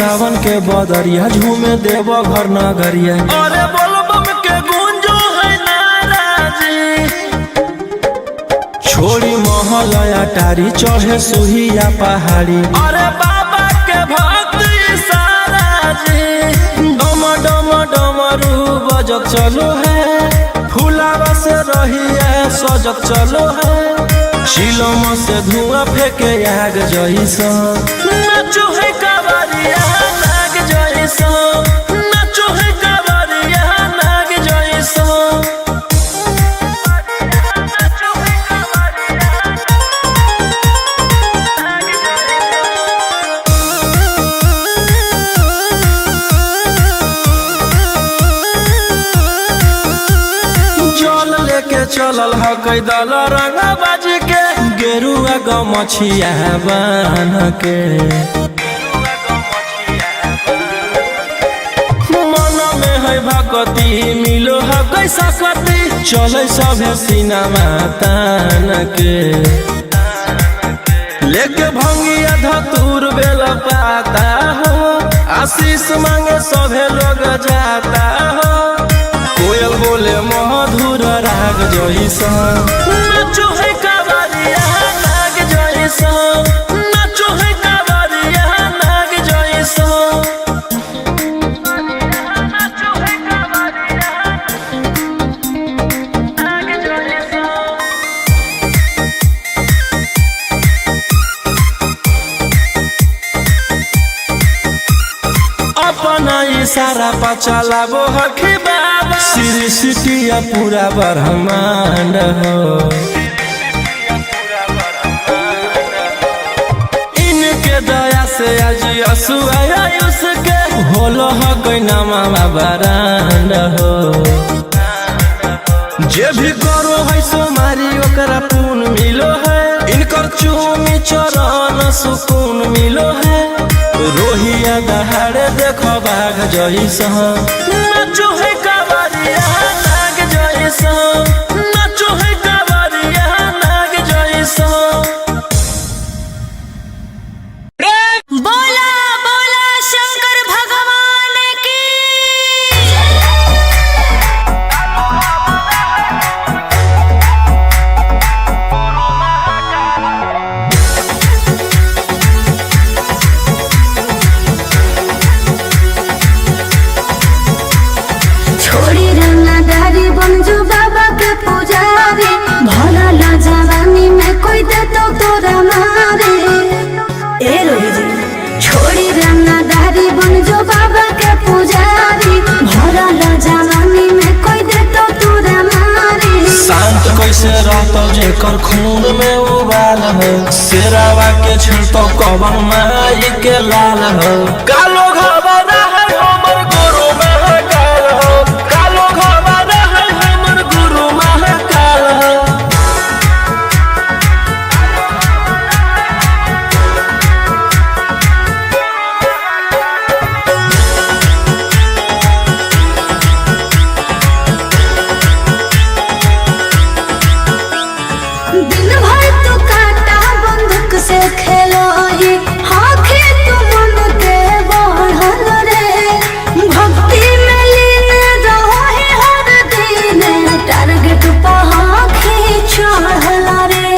सावन के बदरिया झूमे देव घर नगरिया। अरे बोलबम के गूंजो है नाराजी, छोड़ी महलया टारी चढ़े सुहिया पहाड़ी। अरे बाबा के भक्त सारा जी, डम डम डमरू बजत चलो है, फुलावा से रही है सजत चलो है। शिलम से धुआं फेंके आग जैसा, नाचो है कावरिया नाग जैसा, नाचो है कावरिया नाग जैसा। जल लेके चलल है कैदल रंग बाज के, गेरुआ गमछिया बान के। मन में है भगती मिलो है कैसा कती, चले सभे सिनेमा तान के। लेके भंगिया धतूर बेल पाता हो, आशीष मांगे सभे लोग जाता हो। कोयल बोले मधुर राग जैसा, नाचो है कावरिया नाग जैसा, नाचो है कावरिया नाग जैसा। नाचो है कावरिया नाग जैसा। अपना इशारा पर चलाबो हखी बाबा, श्री सिटिया पूरा ब्रह्मांड हो। इनके दया से आज आयुष के होलो है कोई नामा बरांड हो। जे भी करो है सोमारी ओकरा पुण्य मिलो है, इनकर चूमी चरण सुकून मिलो है। रोहिया दहाड़े देखो बाघ जैसा, नाचो है कावरिया नाग जैसा, नाचो है कावरिया नाग जैसा। बोला बोला शंकर भगवान की। छोड़ी रंगदारी बन जो बाबा के पुजारी, भला ला जवानी में कोई दे तो तोरा मारे। ए रोही जी छोड़ी रंगदारी बन जो बाबा के पुजारी, भला ला जवानी में कोई दे तो तोरा मारे। शांत कैसे रहतो जेकर खून में उबाल हो, शेरावा के छिड़तो कवन माई के लाल हो। कालो घबरा है हमर गुरु महाकाल हो, कालो घबरा है हमर गुरु महाकाल हो। दिन भर तू काटा बंदूक से खेलो ही, आँखें तू मन के बढ़ल रे। भक्ति में लीन रहो ही हर दिन, टारगेट पर आँखें चढ़ल रे।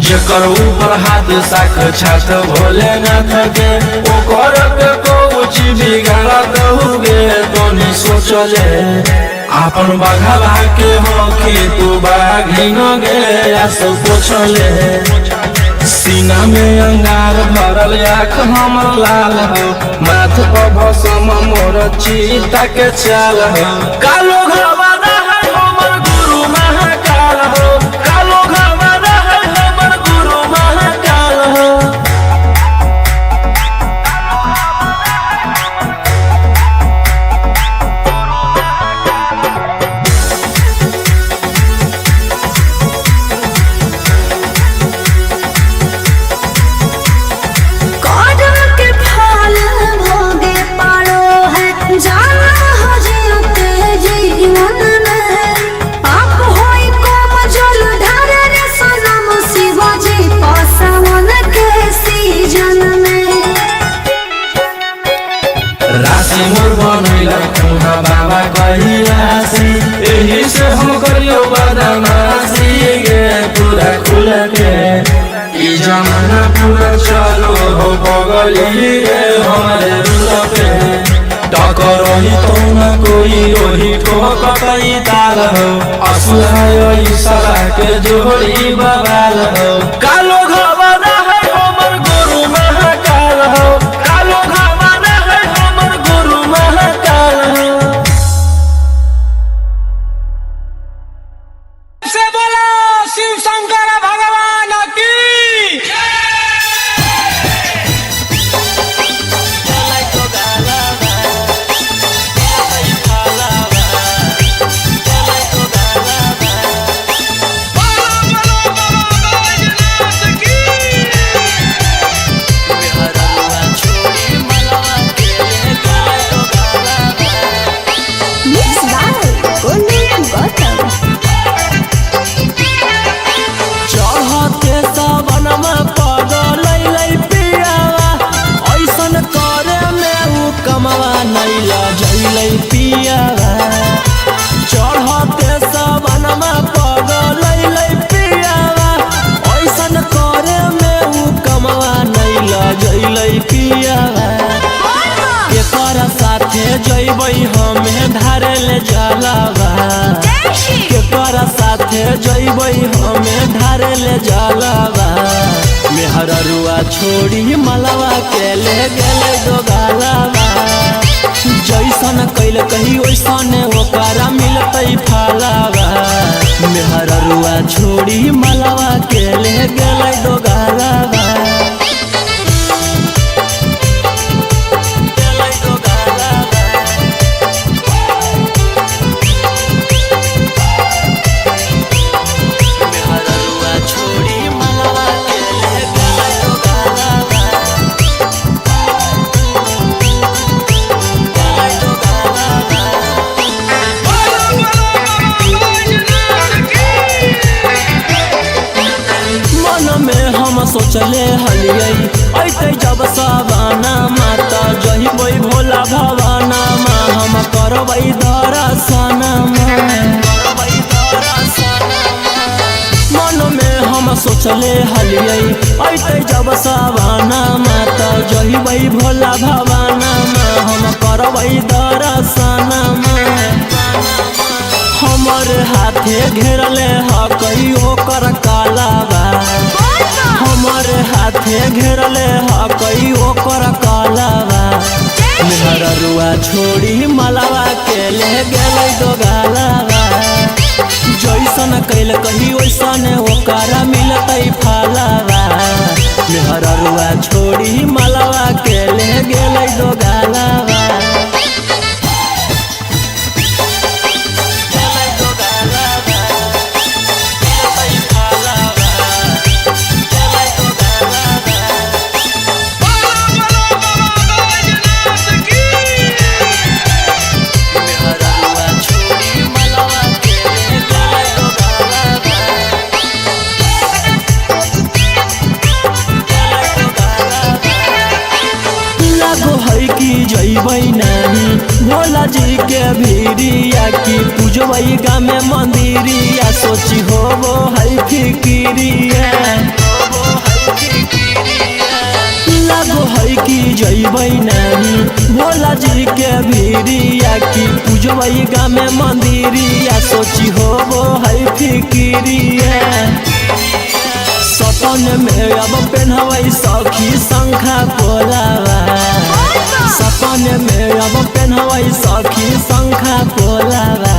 जेकर ऊपर हाथ साक्षात भोलेनाथ के, ओकर के कुछ बिगाड़ दहुगे तो नहीं सोचले। आपन बघला के हो कि तू बाघी न गे आस पोछले। सीना में अंगार भरल आँख हमर लाल हो, माथ पर भसम मोर चीता के चाल हो। कालो घबरा है हमर गुरु महाकाल हो, कालो घबरा है हमर गुरु महाकाल हो। कदम के फल भोगे पारो है, जाना हो जियो ते जीवन पगली रे हमारे रूल पे टकर रही तो न कोई रोही ठोकतई ताल हो असुहाय साला के जोड़ी बवाल हो कालो घबरा है हमर गुरु महाकाल हो कालो घबरा है हमर गुरु महाकाल हो से बोला शिव शंकर भगवान की चढ़ते सबनमा पगलै पियावा ऐसन करे में उ कमवा नहीं लजैलै पियावा केकर साथे जइबै हमें धारे ले जलावा केकर साथे जइबै हमें धारे ले जलावा मेहररुआ छोड़ी मलवा के ले गेलै दोगालावा जैसन कैल कही वैसन ओकरा मिलतै फलावा मेहररुआ छोड़ी मलवा के ले गेलै दोगालावा सोचले हलियै ऐते जब सवाना माता जहिबै भोला भवाना मा हम करबै दर्शन मन में हम सोचले हलियै ऐते जब सवाना माता जहिबै भोला भवाना मा हम करबै दर्शन हमर हाथे घेरले ह कहियो कर कालावा हमर हाथे घेरले ह कहियो कर कालावा मेहररुआ छोड़ी मलवा के ले गेलै दोगालावा जैसन कैल कही वैसन ओकरा मिलतै फलावा मेहररुआ छोड़ी मलवा के ले गेलै दोगालावा जइबै नहीं भोला जी के भीरिया की पूजबै गामे मंदिरिया सोची होबो है फिकिरिया लागो है कि जइबै नहीं भोला जी के भीरिया की पूजबै गामे मंदिरिया सोची होबो है फिकिरिया सपन में अब पहनबै सखी शंखा पोलावा सपन में अब पहनबै सखी शंखा पोलावा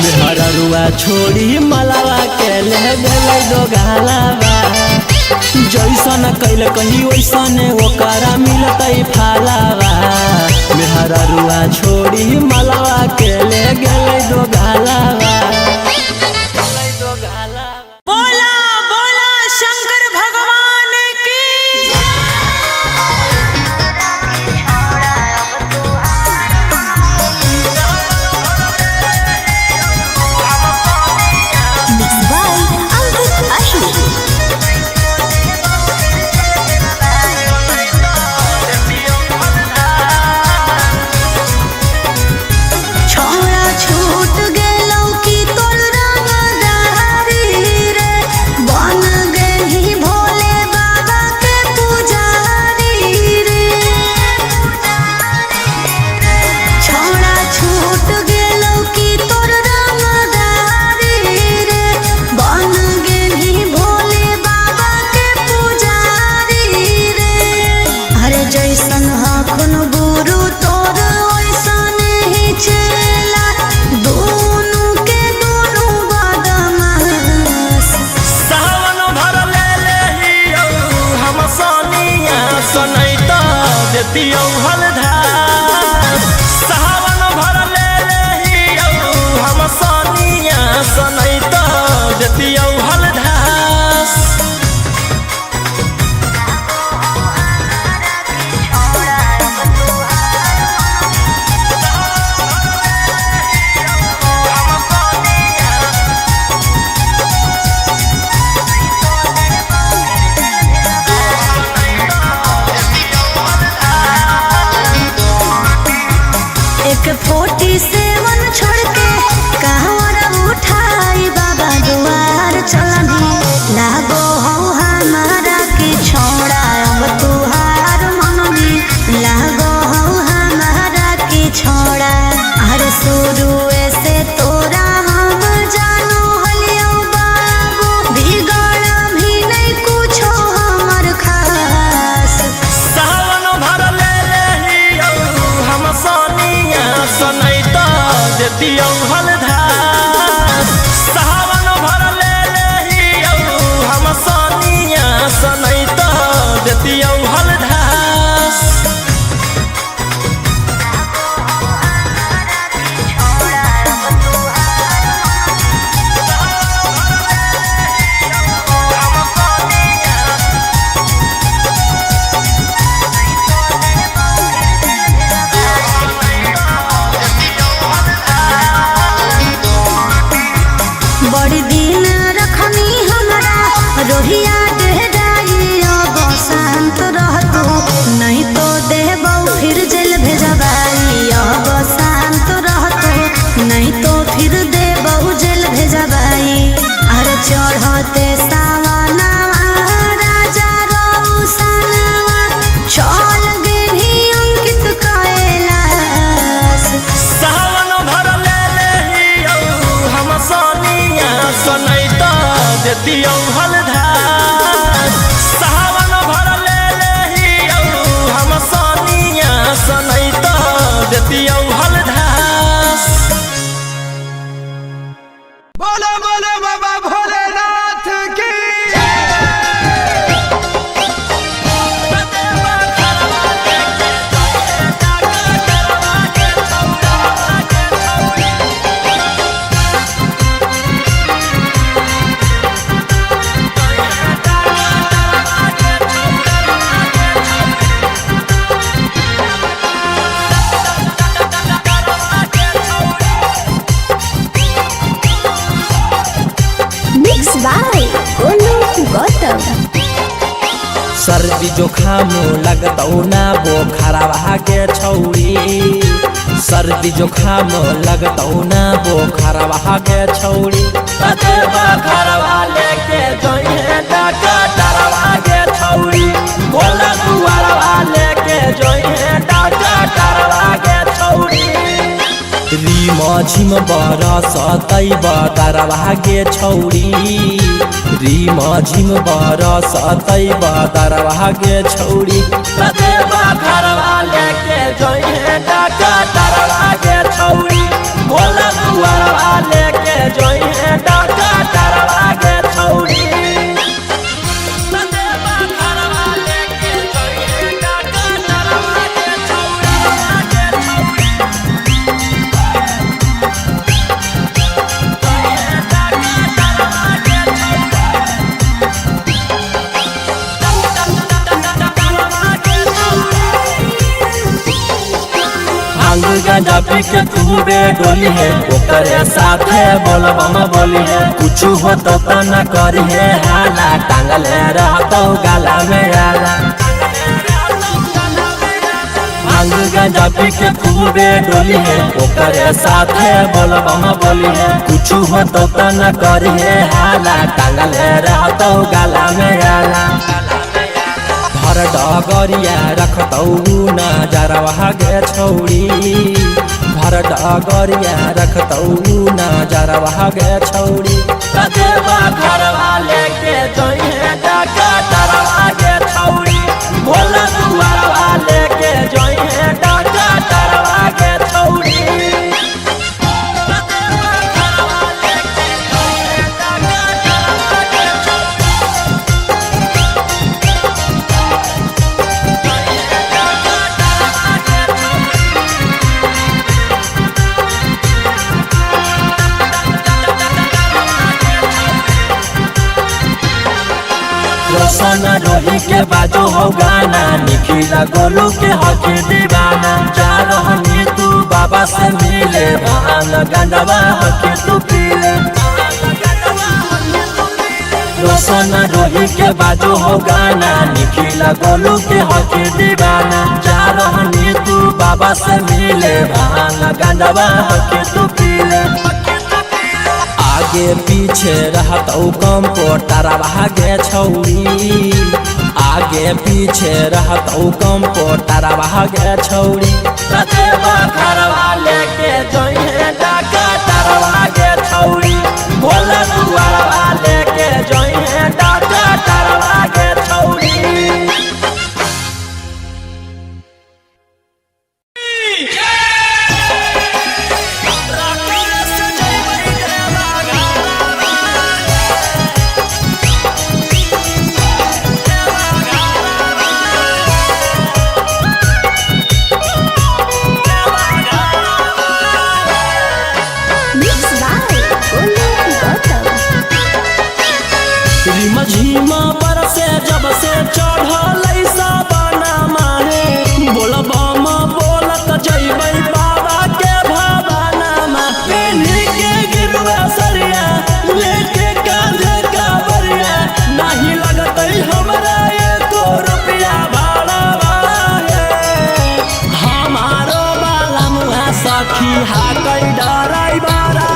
मेहररुआ छोड़ी मलवा के ले गेलै दोगालावा जैसन कैल कही वैसन ओकरा मिलतै फलावा मेहररुआ छोड़ी मलवा के ले गेलै दोगालावा छूट गेल गुरु तोर ओइसन ही चेला दोनों के दोनों बदमाश। सावन भर ले हियो हम सोनिया सनई तो देतियो हलधार। सावन भर ले हियो हम सोनिया सनई तो देतियो हलधार। एक 47 छोड़ के कहवर उठाई बाबा दुआर चलनी लागो हो हमारा के छोड़ा अब तुहार मननी लागो हो हमारा के छोड़ा। अरे शुरू से तोरा हम जानो हलियो बाबू बिगड़ भी नहीं कुछो हमर खास। सावन भर ले हियो हम सोनिया सनई तो देतियो हलधार। सावन भर ले हियो हम सोनिया सनई तो देतियो हलधार। बड़ी दिन रखनी हमरा रोहिया डेहराई अब शांत रहतो नहीं तो देबौ फिर जेल भेजबाई। अब शांत रहतो नहीं तो फिर देबौ जेल भेजबाई। अरे चढ़ते सावनवा राजा रौसनवा चल गेली अंकित कैलाश। सावन भर ले हियो हम सोनिया सनई तो देतियो हलधार। सावन भर ले हियो हम सोनिया सनई तो देतियो हलधार। बोलो बोलो बाबा भोलेनाथ की मिक्स बाय गोलू गौतम। सर्दी जुखाम लगतौ ना बोखरवा के छौड़ी। सर्दी जुखाम लगतौ ना बोखरवा के छौड़ी। कतेबा घरवा लेके जोइहे डॉक्टरवा के छौड़ी। भोला दुआरवा लेके जोइहे डॉक्टरवा के छौड़ी। रीम झिम बरसतै बदरवा गे छौड़ी। रीम झिम बरसतै बदरवा गे छौड़ी। कतेबा घरवा लेके जोइहे डॉक्टरवा गे छौड़ी। भोला दुआरवा लेके जोइहे डॉक्टरवा गे छौड़ी। कतेबा घरवा लेके जोइहे डॉक्टरवा गे छौड़ी। भांग गांजा पी के तू बे डोली है ओकरे साथे बोलबम बोली है। कुछ हो तो न करी है हाला टांगले रहतो गाला में आला। भांग गांजा पी के तू बे डोली है ओकरे साथे बोलबम बोली है। कुछ हो तो न करी है हाला टांगले रहतो गाला में आला। भर डगरिया रखतौ नजरवा गे छौड़ी। भर डगरिया रखतौ नजरवा गे छौड़ी। कतेबा घरवा लेके जोइहे डॉक्टरवा गे छौड़ी। भोला दुआरवा लेके जोइहे डॉक्टर रोशन रोही के बाजू हो गाना, निखिला गोलू के हक दीवाना। जा रहनी तू बाबा से मिले, भांग गंडवा हक तू पीले। रोशन रोही के बाजू हो गाना, निखिला गोलू के हक दीवाना। जा रहनी तू बाबा से मिले, भांग गंडवा हक तू पीले। आगे पीछे रहत कम पोटारा भागे छौरी, आगे पीछे रहत कम पोटारा भागे छौरी। कतेवा घरवा लेके जइहे डाका तरवा गे छौरी, भोला दुआरवा लेके जइहे डाका तरवा गे छौरी। झीमा पर से जब से चढ़ल साबना माहे, बोलबम बोलत जइबै बाबा के भवाना मा। पेन्ही के गिरुआ सरिया लेके कांधे कावरिया, नहीं लगतै हमरा एको रुपया भाड़ा है। हमारो बाला मुहा सखी हाकै डराई बारा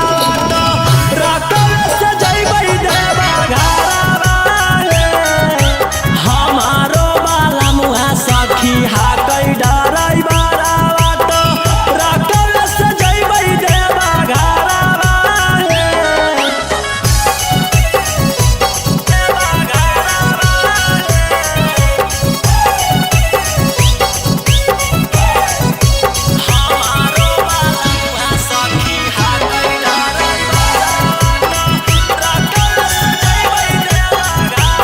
रकम से जइबै देवा घरा। हाकै डराई बारा बाटो रकम से जइबै देवा घरा। हमारो बाला सखी हाकै डराई बारा रकम से जइबै देवा घरा।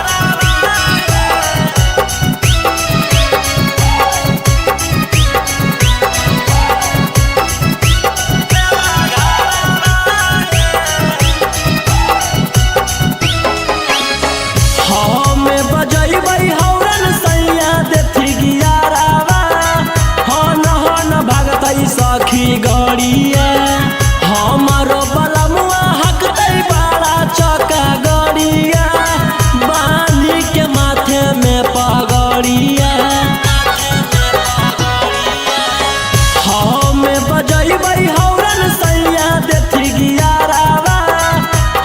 सखी गड़िया हमारो बलमुआ हकतै बड़ा चौका गड़िया, बाली के माथे में पगड़िया। हमें बजैबै हौरन सैया देथी गियारावा,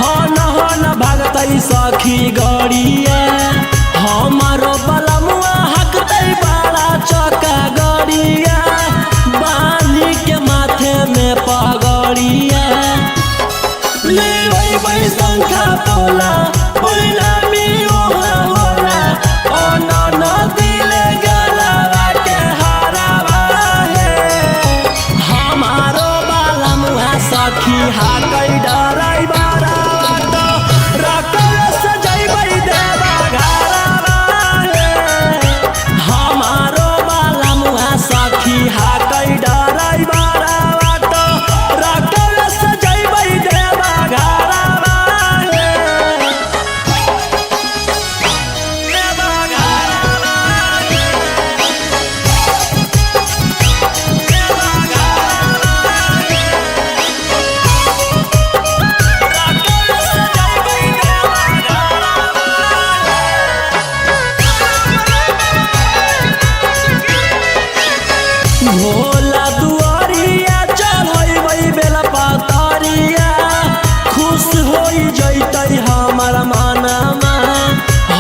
हन भागतै सखी गड़िया। हमारो बलमुआ हकतै बड़ा चौका गड़िया, बाली के माथे में पगड़िया। लेबै शंखा तोला परिणामी ओहा होला, अनन दिले गलावा के हारावा है। हमारो बाला मुहा सखी हाकै डराई बारा बाटो रकम से जइबै देवा घरा है। हमारो बाला मुहा सखी हाकै डराई बारा बाटो रकम से जइबै देवा घरा है। देवा घरा देवा घरा रकम से जइबै देवा घरा। भोला दुआरिया चढ़ैबै बेला पातरिया, खुश होई जइतै हमर मनमा।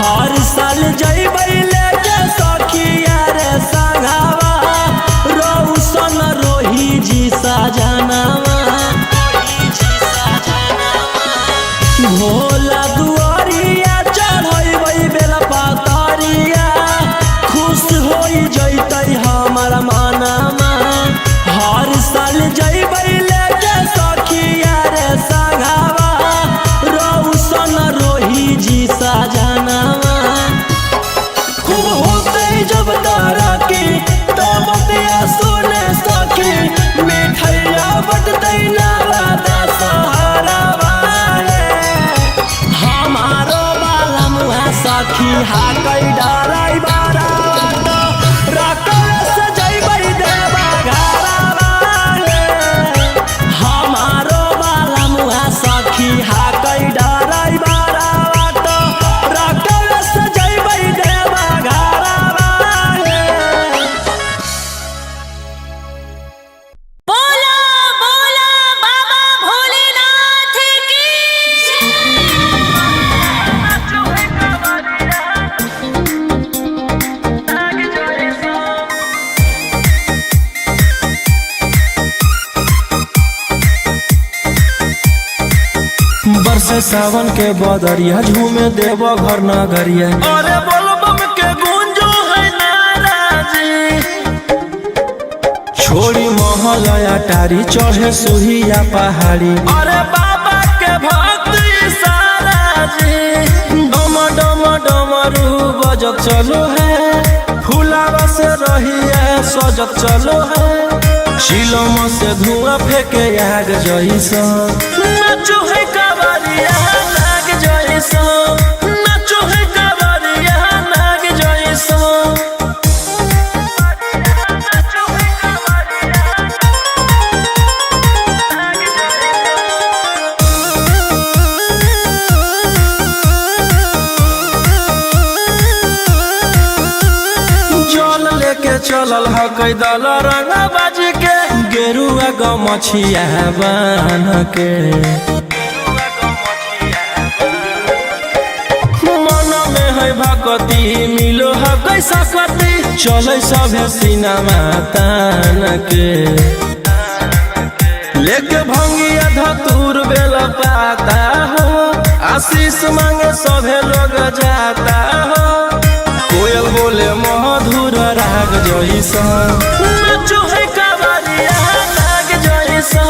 हर साल जइबै लेके सखिया रे संघवा, रोशन रोही जी सजनवा। भोला दुआरिया चढ़ैबै बेला पातरिया, खुश होई जइतै हमर मनमा। हर साल जइबै लेके सखिया रे संघवा, रोशन रोही जी सजनवा। खूब होतै जब तारा की तब दिया सुने सखी, मिठैया बटतै नारा सहारा। हमारो बाला मुहा सखी हाकै कई डराई बारा से जइबै देवा घरवा हमारो वाला मुहा सखी हा कई डराई बारा से जइबै देवा घरवा। बोला बोला बाबा भोलेनाथ की बरसे सावन के बदरिया झूमे देव घर नगरिया अरे बोलबम के गूंजो है नाराजी छोड़ी महलया टारी चढ़े सुहिया पहाड़ी अरे बाबा के भक्ति सारा जी डम डम डमरू बजत चलो है फुलावा से रहिया सजत चलो है चिलम से धुआं फेंके आग जइसा नाचो है कावरिया नाग जइसा नाचो है कावरिया नाग जइसा। जल लेके चलल ह कई दल रंगा बाजी के गेरुआ गमछिया बान के मन में है भगती मिलो है कैसा कती चले सभे सिनेमा तान के लेके भंगिया धतूर बेल पाता हो आशीष मांगे सभे लोग जाता हो कोयल बोले मधुर राग जइसा नाचो है कावरिया नाग जइसा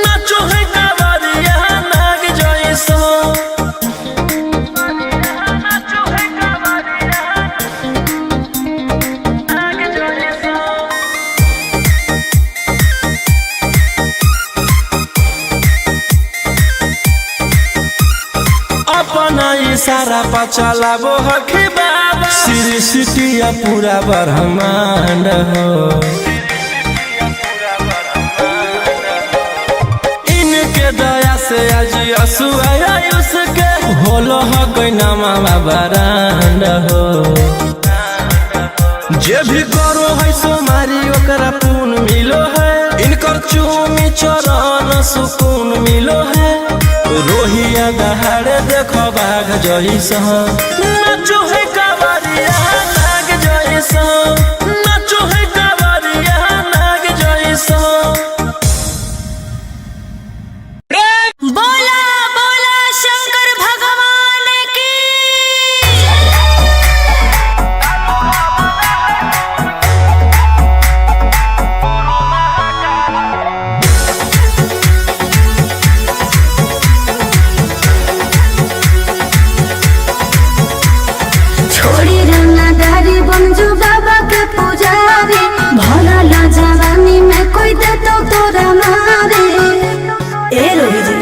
नाचो है कावरिया नाग जइसा। अपना इशारा पर चलाबो हखी बाबा श्री सिटिया पूरा ब्रह्मांड हो इनके दया से आज आयुष के होलो हो कोई नामा बरांड हो जे भी करो है सोमारी ओकरा पुण्य मिलो है इनकर चूमी चरण सुकून मिलो है रोहिया दहाड़े देखो बाघ जइसा नाचो है कावरिया नाग जइसा नाचो है कावरिया नाग जइसा। बोला बोला शंकर भगवान की छोड़ी रंगदारी बन जो बाबा के पुजारी भला ला जवानी में कोई दे तो तोरा मारे ए रोही जी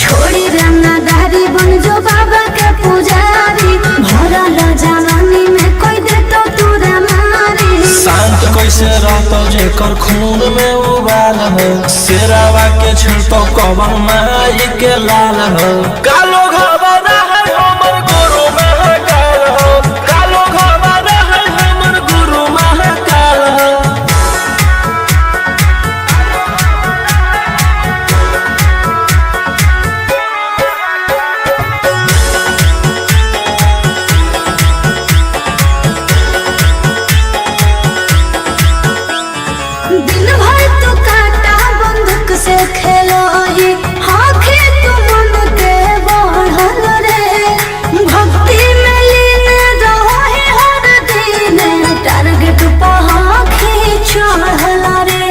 छोड़ी रंगदारी बन जो बाबा के पुजारी भला ला जवानी में कोई दे तो तोरा मारे शांत कैसे रहतो जेकर खून में उबाल हो शेरावा के छिड़तो कवन माई के लाल हो कालो घबरा है हमर गुरु महाकाल हो कालो घबरा है हमर गुरु महाकाल हो। दिन भर तो काटा बंदूक से खेलो ही आँखें तो मन के बढ़ल रे भक्ति में लीन रहो ही हर दिन टारगेट पर आँखें चढ़ल रे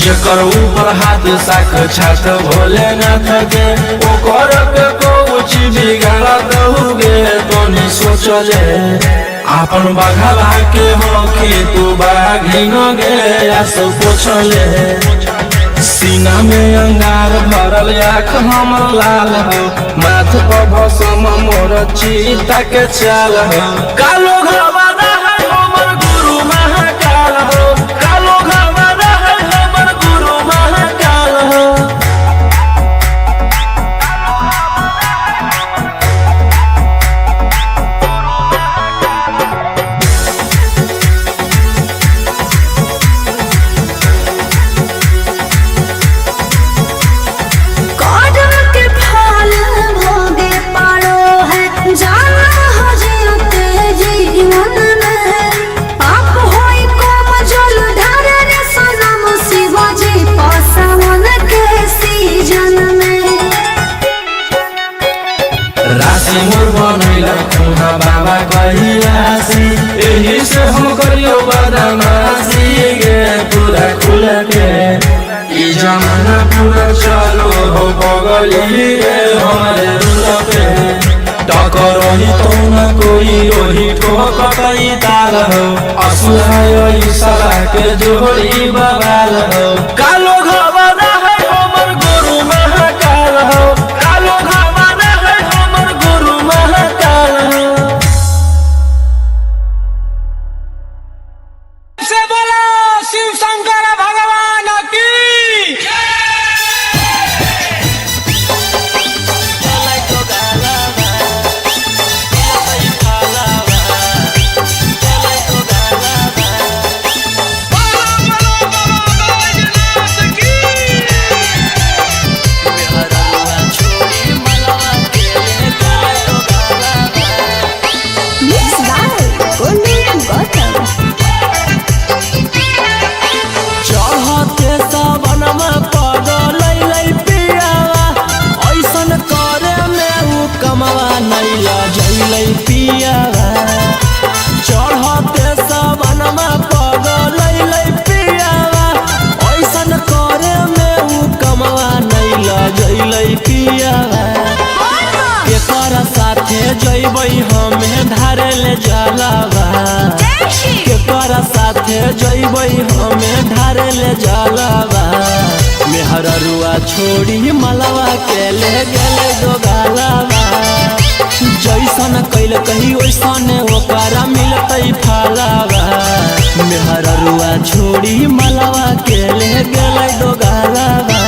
जेकर ऊपर हाथ साक्षात भोलेनाथ के ओकर के कुछ बिगाड़ दहुगे तोनी सोचले आपन बघला के हो कि तू बाघी न गे आस पूछले सीना में अंगार भरल आँख हमर लाल हो, माथ पर भसम मोर चीता के चाल हो। कालो घरवाला है हमर गुरु महाकाल हो, कालो घरवाला है हमर गुरु महाकाल हो। राशि मोर बनैला खुना बाबा कहिलासी, एही से हम करियो बदमाशी गे पूरा खुल के। ई जमाना पूरा चलो हो बगली रे हमारे रुल पे, टकरही तो न कोई ओही ठोकतई ताल हो। असुहाय सला के जोड़ी बवाल हो। कालो घरवाला है हमर गुरु महाकाल हो, कालो घरवाला है हमर गुरु महाकाल हो। से बोला शिव शंकर भगवान की। चढ़ते सबनमा पगलै पियावा, ऐसन करे में उ कमवा नहीं लजैलै पियावा। केकर साथे जइबै हमें धारे ले जलावा, केकर साथे जइबै हमें धारे ले जलावा। मेहररुआ छोड़ी मलवा के ले गेले दोगालावा, जैसन कैल कही वैसन ओकरा मिलतै फलावा। मेहररुआ छोड़ी मलवा के ले गेलै दोगालावा।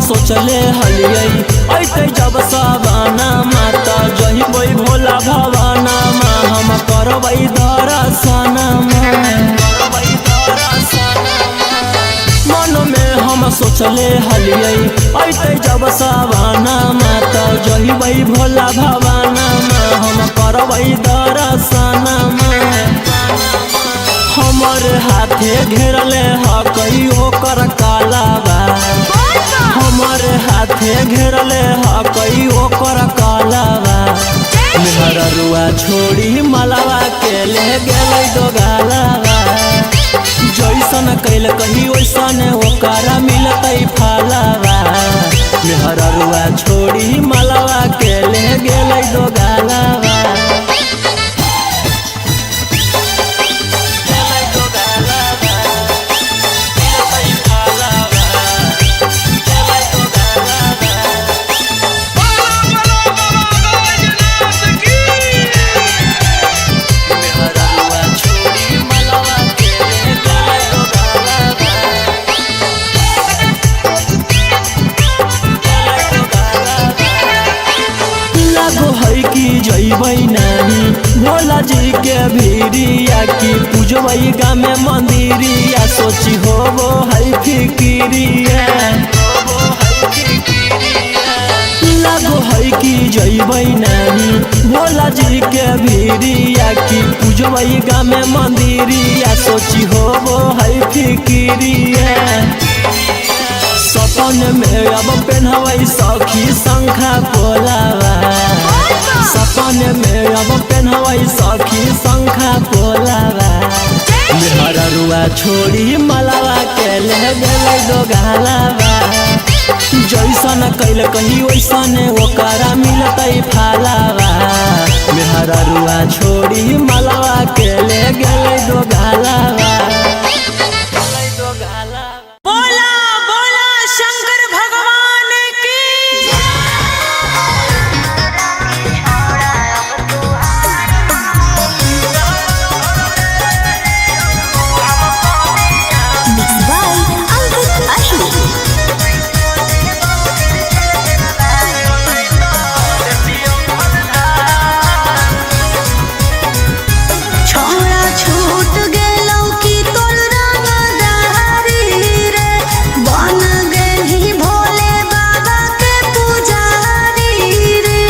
सोचले हलियै ऐते जब सवाना माता जहिबै भोला भवाना मा, हम करबै दर्शन मन में हम सोचले हलियै ऐते जब सवाना माता जहिबै भोला भवाना मा, हम करबै दर्शन। हमर हाथे घेरले हकई ओकर कालावा, हमर हाथे घेरले हकई ओकर कालावा। मेहररुआ छोड़ी मलवा के ले गेलै दोगालावा, जैसन कैल कही वैसन ओकरा मिलतै फलावा। मेहररुआ छोड़ी मलवा के ले गेलै दोगालावा। जइबै नाही भोला जी के भीरिया, की पूजबै गाँव में मंदिरिया, सोची होबो है फिकिरिया। लागो है कि जइबै नाही भोला जी के भीरिया, की पूजबै गाँव में मंदिरिया, सोची होबो है फिकिरिया। सपन में अब पेन्हवई सखी शंखा पोलावा सपने में अब पेन्हवई सखी शंखा पोलावा मेहररुआ छोड़ी मलावा के ले गेलै दो गालावा जैसन कैल कही वैसन ओकरा मिलतै फालावा मेहररुआ छोड़ी मलावा के ले गेलै दो गालावा। बोला बोला शंकर भगवान की Mixed by Ankit Ashmi. छोड़ा छूट गेलौ की तोर रंगदारी रे बन गेलही भोले बाबा के पुजारी रे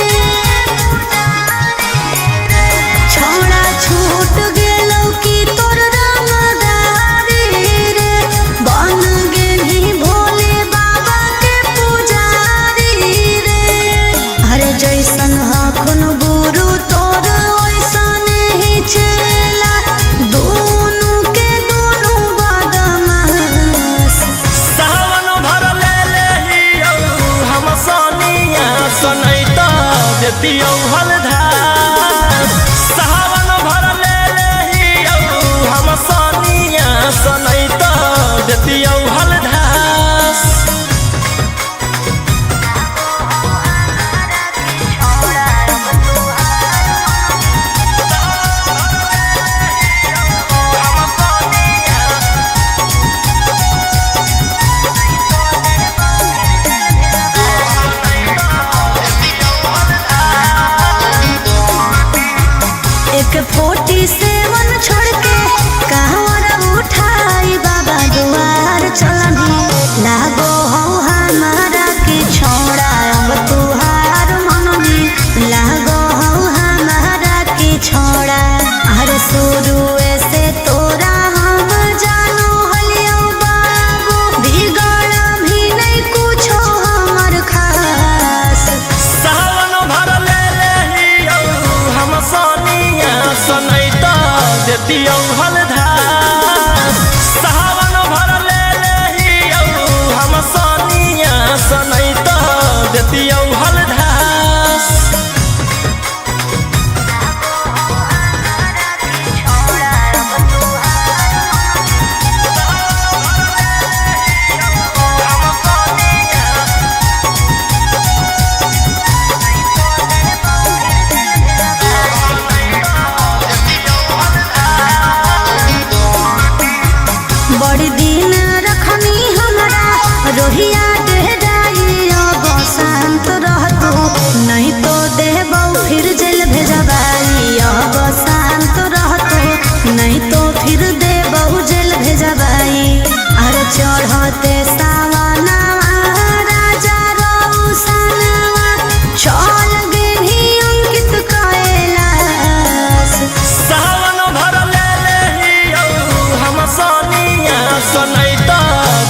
छोड़ा छूट गेलौ की तोर रंगदारी रे बन गेलही भोले बाबा के पुजारी रे अरे जैसन हखन गुरु तोर ओइसन ही चला दोनों के दोनों बदमाश सावन भर ले लेहियौ हम सोनिया सनैता देतियौ हलधार सावन भर ले लेहियौ हम सोनिया सनैता देतियौ हलधार। एक 47 छोड़ के कहवर उठाई बाबा दुआर चलनी लागो हो हमारा के छोड़ा अब तुहार मननी लागो हो हमारा के छोड़ा अरे शुरू से तोरा हम जानो हलियो बाबू बिगड़ भी नहीं कुछो हमर खास सावन भर ले लेहियौ हम सोनिया सनैता देतियौ हलधार सावन भर ले लेहियौ हम सोनिया सनैता देतियौ हलधार। बड़ी दिन रखनी हमरा रोहिया डेराई अब शांत रहतो नहीं तो देबौ फिर जेल भेजबाई अब शांत रहतो नहीं तो फिर देबौ जेल भेजबाई अरे चढ़ते सावनवा राजा रौसनवा चल गेली अंकित कैलाश सावन भर ले लेहियौ हम सोनिया सनैता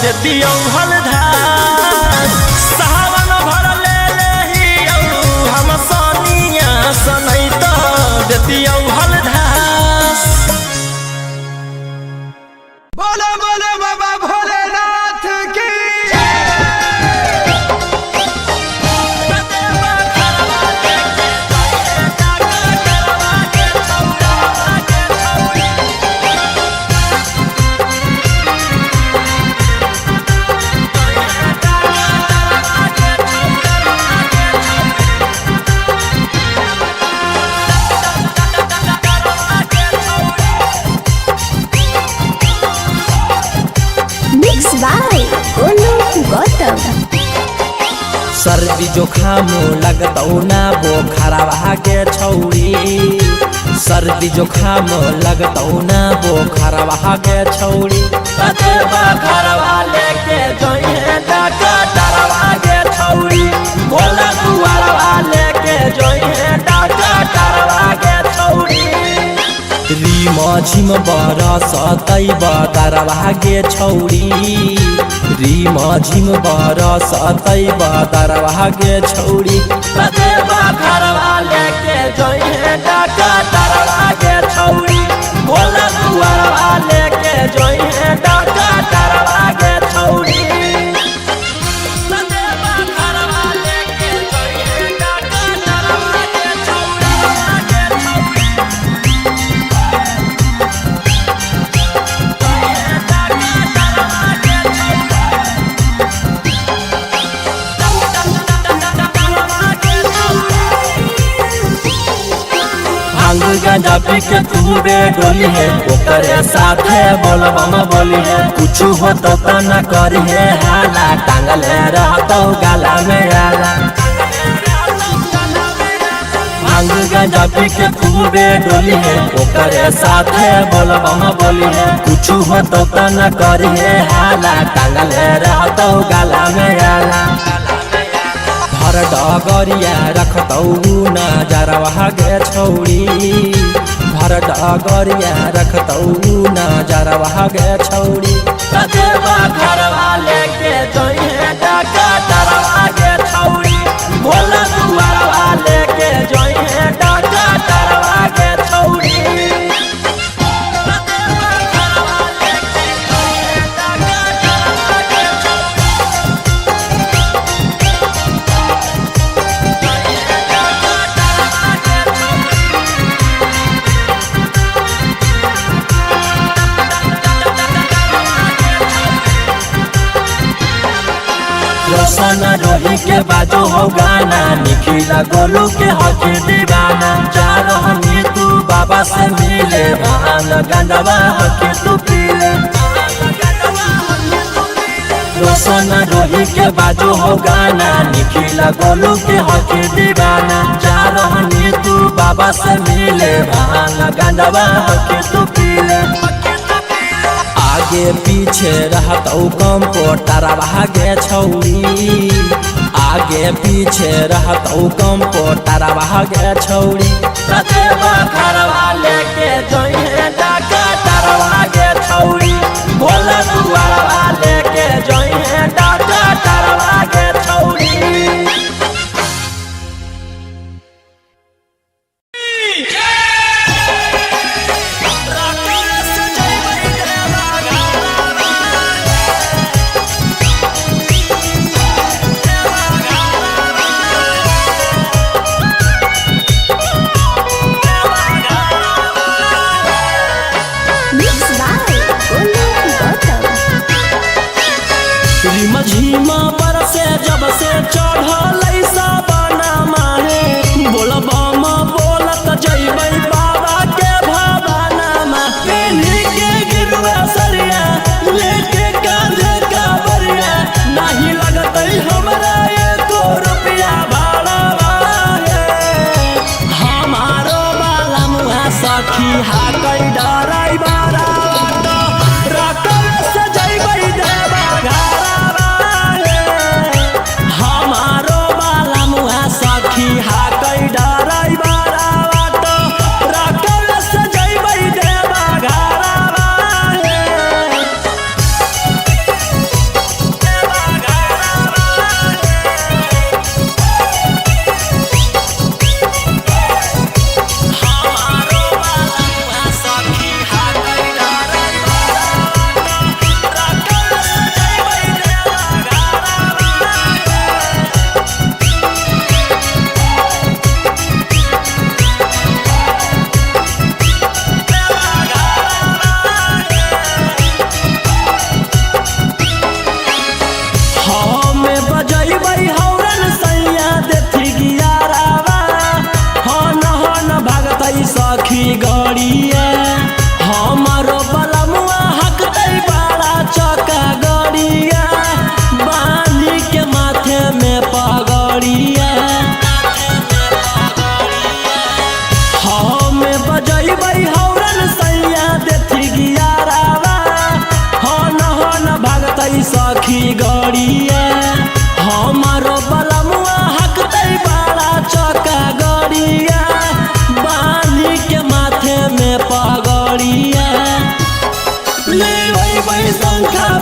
देतियौ हलधार सावन भर ले लेहियौ हम सोनिया सनैता देतियौ हलधार। बोले बोले बाबा भोलेनाथ की Mixed by Olu Gautam. सर्दी जोखाम लगतौ ना बोखरवा के छौरी सर्दी जोखाम लगतौ ना बोखरवा के छौरी ततेबा घरवा लेके जोइहे डॉक्टरवा के छौरी बोला दुआरवा लेके जोइहे डॉक्टरवा के छौरी रिम झिम बरसतै बदरवा गे छौरी रिम झिम बरसतै बदरवा गे छौरी देवा घरवा लेके जइहे डाका डरवा गे छौरी भोला दुआरवा लेके जइहे डाका डरवा गे छौरी देवा घरवा लेके जइहे डाका डरवा गे भांग गांजा पी के खूबे डोली है ओकरे साथे बोलबम बोली है कुछ हो तो न करी है हाला टांगले रहतो गाला में आला भांग गांजा पी के खूबे डोली है ओकरे साथे बोलबम बोली है कुछ हो तो न करी है हाला टांगले रहतो गाला में आला हर डगरिया रखतौ नजरवा गे छौरी भर डगरिया रखतौ नजरवा गे छौरी देवा घरवा लेके जइहे डाका डरवा गे छौरी भोला दुआरवा लेके जइहे डाका डरवा गे छौरी रोशन रोही के बाजो हो गाना निखिला गोलू के हक दीवाना जा रहनी तू बाबा से मिले भान गंजवा हक तू पीले रोशन रोही के बाजो हो गाना निखिला गोलू के हक दीवाना जा रहनी तू बाबा से मिले भान गंजवा हक तू पीले आगे पीछे रहतौ कंपोटरवा गे छौरी आगे पीछे रहतौ कंपोटरवा गे छौरी देवा घरवा लेके जइहे डाका डरवा गे छौरी भोला दुआरवा लेके जइहे डाका डरवा गे छौरी Mixed by Golden Button.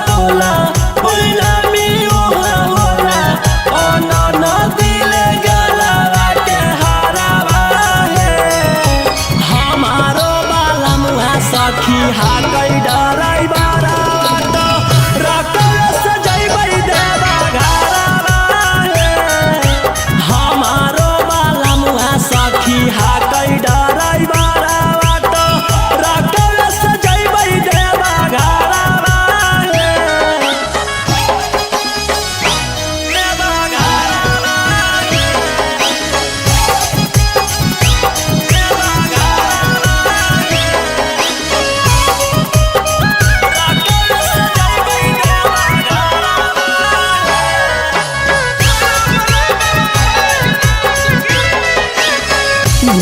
पोला पहिला मी ओहा होला अनन दिले गलावा के हारावा हे हमारो बाला मुहा सखी हाकै डराई बारा तो रकल सजैबै देवा घरावा हे हमारो बाला मुहा सखी हाकै डराई बारा तो रकल सजैबै देवा घरावा हे देवा घरावा हे देवा घरावा हे रकल सजैबै देवा घरावा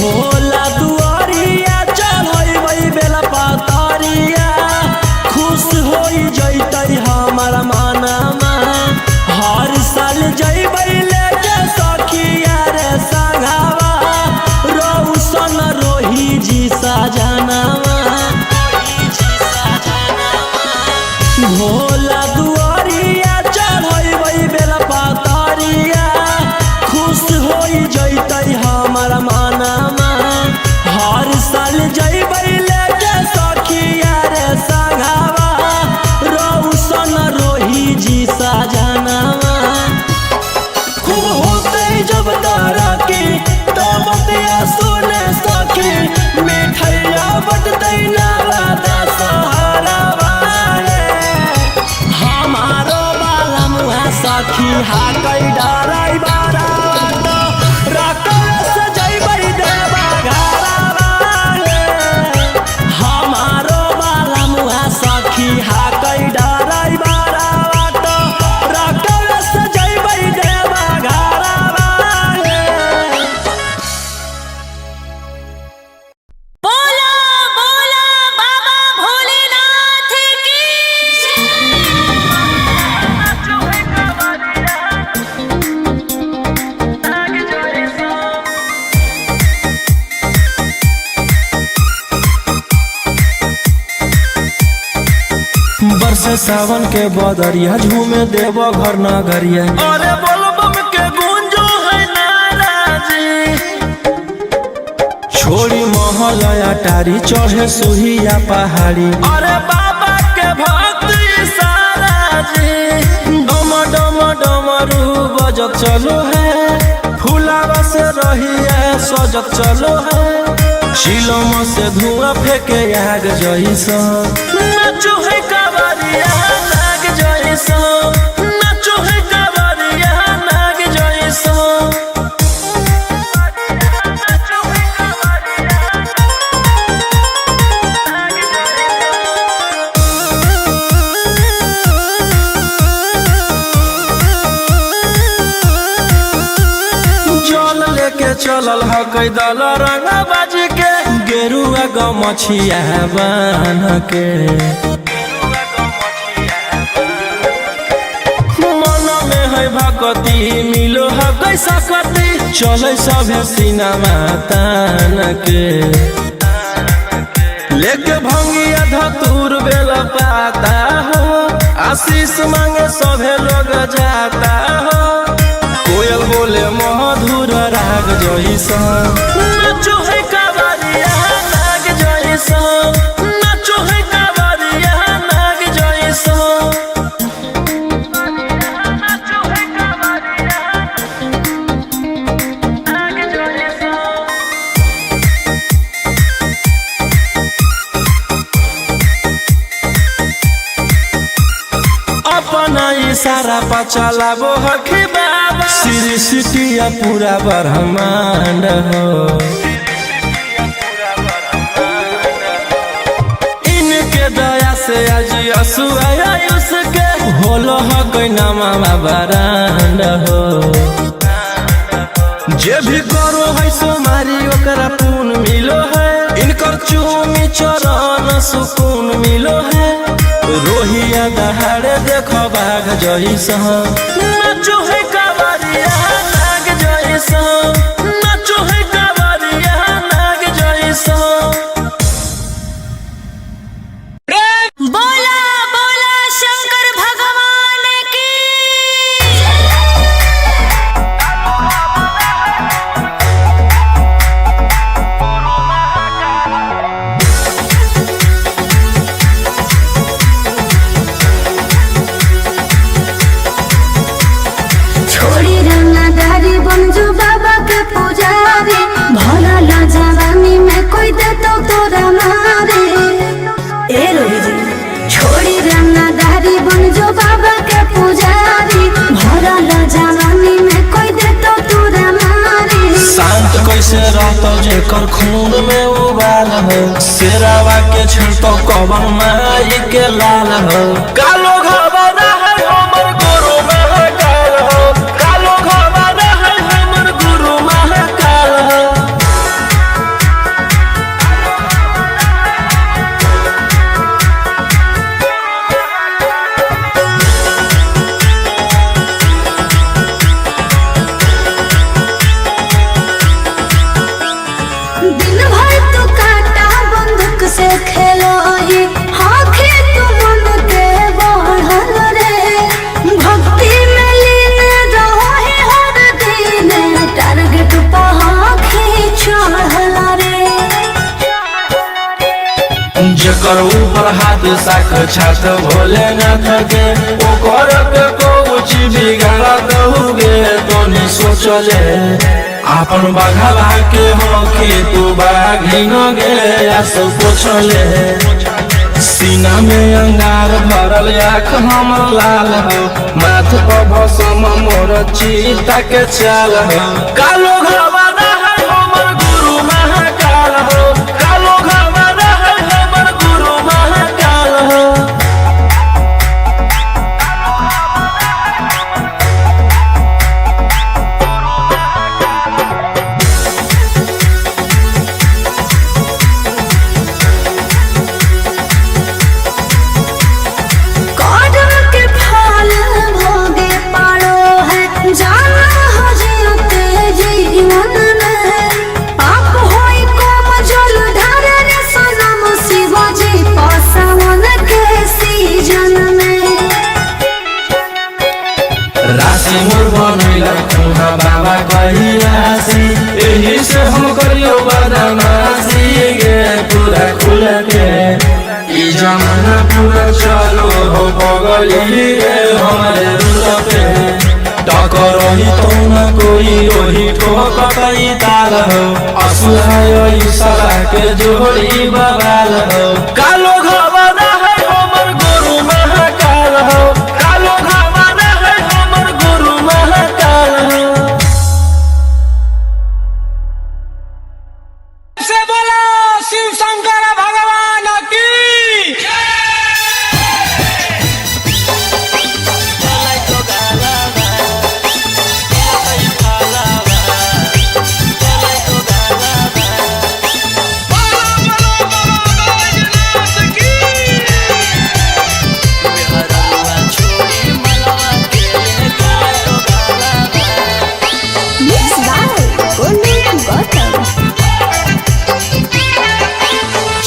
भोला दुआरिया चढ़ैबै बेला पतरिया खुश होई जैतै हमर मनमा हर साल जैबै लेके सखिया रे संघावा रौशन रोही जी सजनावा भोला दुआरिया चढ़ैबै बेला पतरिया खुश होई जैतै हमर मनमा हर साल जैबै लेके सखिया रे संघावा रौशन रोही जी सजनावा खूब होतै जब तरक्की तब बतिया सुने सखी मिठैया बटतै नाला दशहरावा हे हमारो बाला मुहा सखी हाकै डराई बारा तो रकल सजैबै देवा घरावा हे हमारो बाला मुहा सखी हाकै डराई बारा तो रकल सजैबै देवा घरावा हे बोला बोला बाबा भोलेनाथ की बरसे सावन के बदरिया झूमे देव घर नगरिया अरे बोलबम के गूंजो है नाराजी छोड़ी महल अटारी चढ़े सुहिया पहाड़ी अरे बाबा के भक्ति सारा जी डम डम डमरू बजत चलो है फुलावा से रही है सजत चलो है शिलम से धुआं फेंके आग जैसा नाचो है कावरिया नाग जैसा नाचो है कावरिया नाग जैसा जल लेके चलल ह कैदल रंग बाजी के गेरुआ गमछिया बान के मन में है भक्ति मिलो है कैसा कति चले सभे सिनेमा तान के लेके भंगिया धतूर बेल पाता हो आशीष मांगे सभे लोग जाता हो कोयल बोले मधुर राग जैसा नाचो है कावरिया नाग जैसा नाचो है कावरिया नाग जैसा नाचो है कावरिया नाग जैसा अपना इशारा पर चलाबो हखी बाबा श्री सिटिया पूरा ब्रह्मांड हो इनके दया से आज असुआयुष के होलो हक नामा बरांड हो जे भी करो है सोमारी ओकरा पुण्य मिलो है इनकर चूमी चरण सुकून मिलो है रोहिया दहाड़े देखो बाघ जैसा नाचो है कावरिया नाग जैसा नाचो है कावरिया नाग जैसा बोला बोला शंकर हवन माई के लाल हो। कालो घबरा है हमर गुरु महाकाल हो, कालो घबरा है हमर गुरु महाकाल हो। दिन भर तो काटा बंदूक से खेलो ही, आँखें तो मन के बढ़ल रे। भक्ति में लीन रहो ही हर दिन, टारगेट पर आँखें चढ़ल रे। जकर ऊपर हाथ साक्षात भोलेनाथ के, ओकर के कुछ बिगाड़ दहुगे तोनी सोचले। आपन बघला के होके तू बाघिन गे आस पोछले। सीना में अंगार भरल आँख हमर लाल हो, माथ पर भसम मोर चीता के चाल हो। कालो घबरा है हमर गुरु महाकाल हो, कालो घबरा है हमर गुरु महाकाल हो। कदम के फल भोगे पारो है, जाना हो जीते जीवन में। पाप होई कम जल ढारे रे सनम, शिवाजी पासवन के सीजन में। राशि मोर बनैला तुहा बाबा कहियासी, एही से हम करियो बदमाशी गे पूरा खुल के। ई जमाना पूरा चलो हो बगली रे हमारे रूल पे। टकरही तो न कोई ओही ठोकतई ताल हो, असुहाय सला के जोड़ी बवाल हो। कालो घबरा है हमर गुरु महाकाल हो, कालो घबरा है हमर गुरु महाकाल हो। से बोला शिव शंकर भगवान की।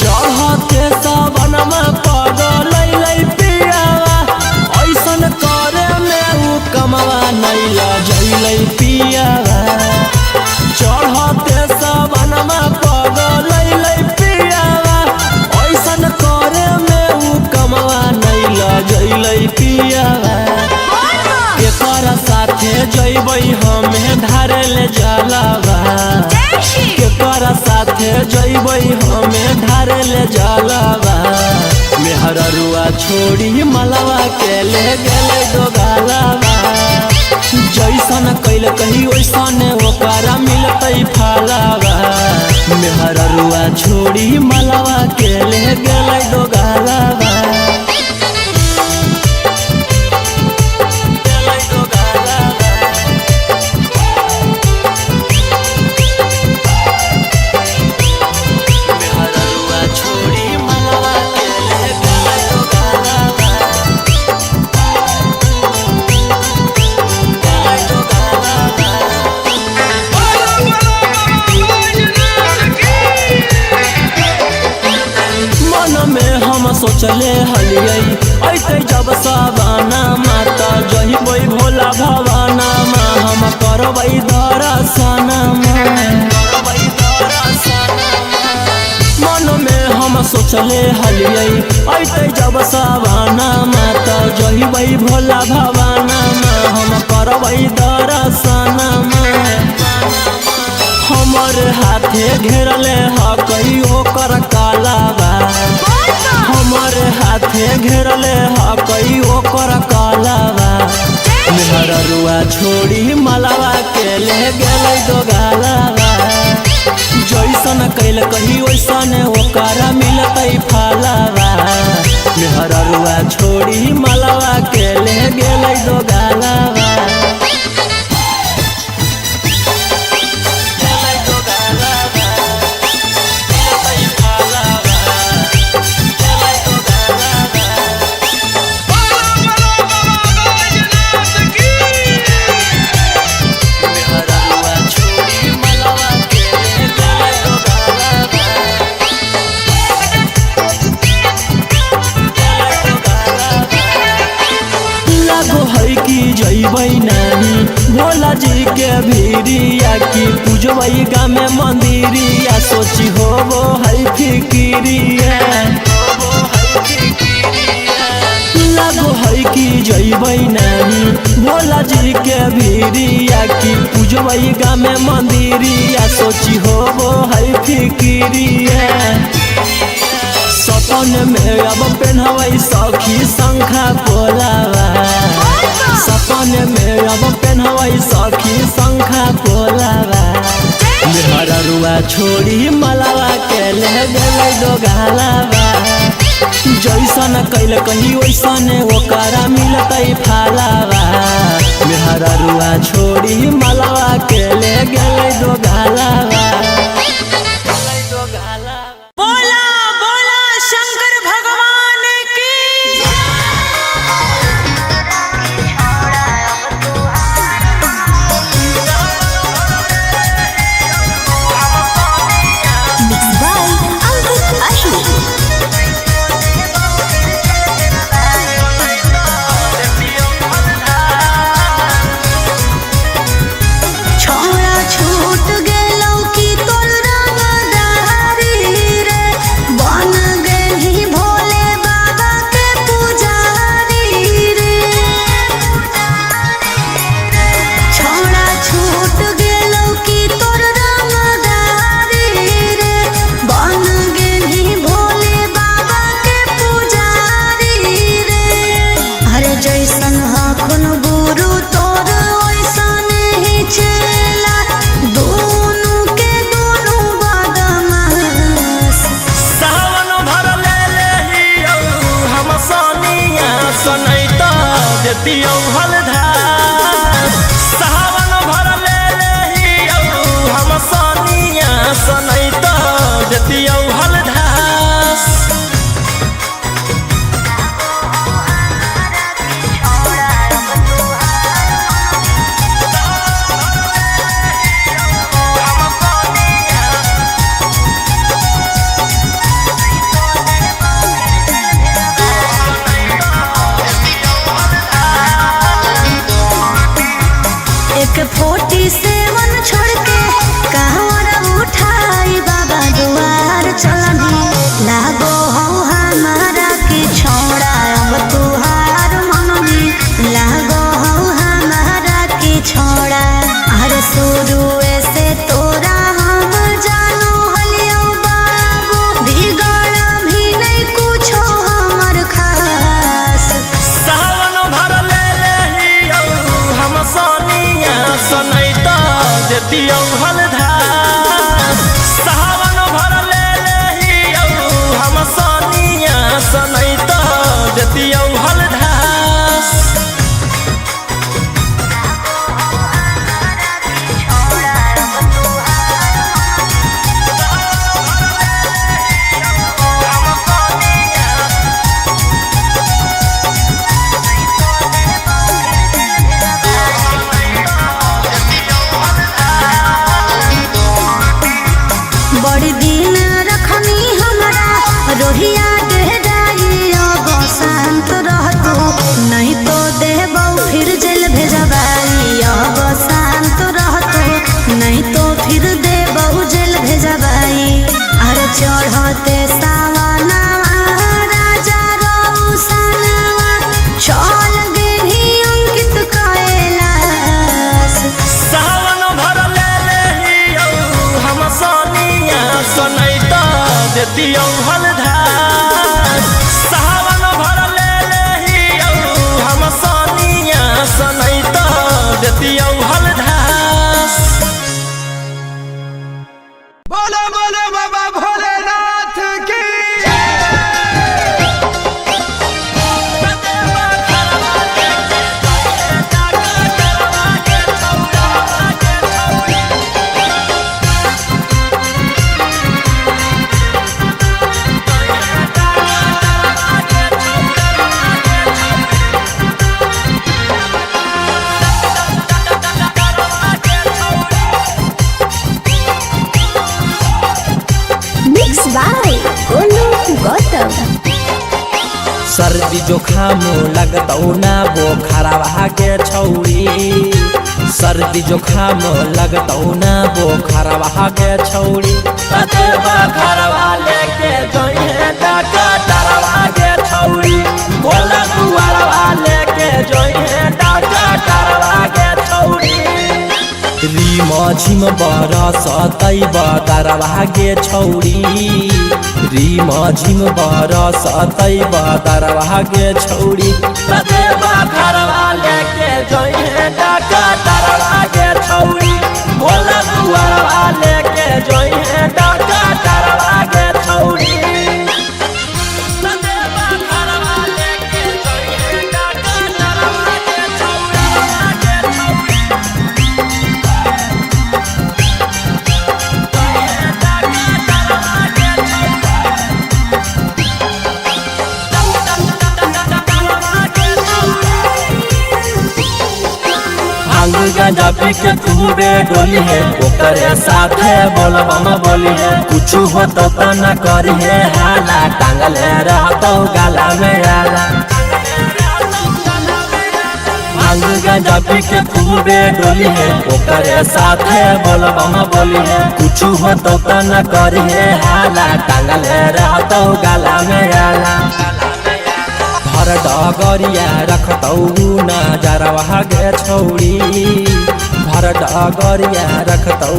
चढ़ते सबनमा पगलै पियावा, ऐसन करे में उ कमवा नैला जैलै पियावा। चढ़ते सबनमा पगलै पियावा, ऐसन करे में उ कमवा नैला जैलै पियावा। केकर साथे जैबै हमें धारे ले जलावा, केकर साथे जैबै हमें धारे ले जलावा। मेहररुआ छोड़ी मलवा के ले गेलै दोगालावा। जैसन कैल कही वैसन ओकरा मिलतै फलावा। मेहररुआ छोड़ी मलवा के ले गेलै दोगालावा। सोचले हलियै ऐते जब सवाना माता जहिबै भोला भवाना मा, हम करबै दर्शना मन में हम सोचले हलियै ऐते जब सवाना माता जहिबै भोला भवाना मा, हम करबै दर्शना। हमर हाथे घेरले ह कहियो कर कालावा, हमर हाथे घेरले ह कहियो कर कालावा। मेहररुआ छोड़ी मलावा के ले गेलै दोगालावा। जैसन कैल कही वैसन ओकरा मिलतै फलावा। मेहररुआ छोड़ी मलवा के ले गेलै दो गालवा। जइबै नाही भोला जी के भीरिया की पूजबै गाँव में मंदिरिया सोची होबो है फिकिरिया। लागो है कि जइबै नाही भोला जी के भीरिया की पूजबै गाँव में मंदिरिया सोची होबो है फिकिरिया। सपन में अब पहनबै सखी शंखा पोलावा। सपन में अब पहनबै सखी शंखा पोलावा। मेहररुआ छोड़ी मलवा के ले गेलै दो गालवा। जैसन कैल कही वैसन ओकरा मिलतै फालावा। मेहररुआ छोड़ी मलवा के ले गेलै दो गालवा। सावन भर ले लेहियौ हम सनिया सनैत देतियौ हलधास। सर्दी जुखाम लगतौ ना बोखरवा के छौरी सर्दी जुखाम लगतौ ना बोखरवा के छौरी कतेबा घरवा लेके जोइहे डॉक्टरवा के छौरी बोला दुआरवा लेके जोइहे डॉक्टरवा के छौरी रीम झिम बरस तैब दरवा गे छौरी रीम झिम बरस तैब दरवा गे छौरी कतेबा घरवा लेके जोइहे डॉक्टरवा गे छौरी बोला दुआरवा लेके जोइहे डॉक्टरवा गे छौरी कतेबा घरवा लेके जोइहे डॉक्टरवा गे छौरी भांग गांजा पी के खूबे डोली है ओकरे साथे बोलबम बोली है कुछ हो तो न करी है हाला टांगल रहतो गला में आला भांग गांजा पी के खूबे डोली है ओकरे साथे बोलबम बोली है कुछ हो तो न करी है हाला टांगल रहतो गला में आला हर डगरिया रखतौ नजरवा गे छौरी भर डगरिया रखतौ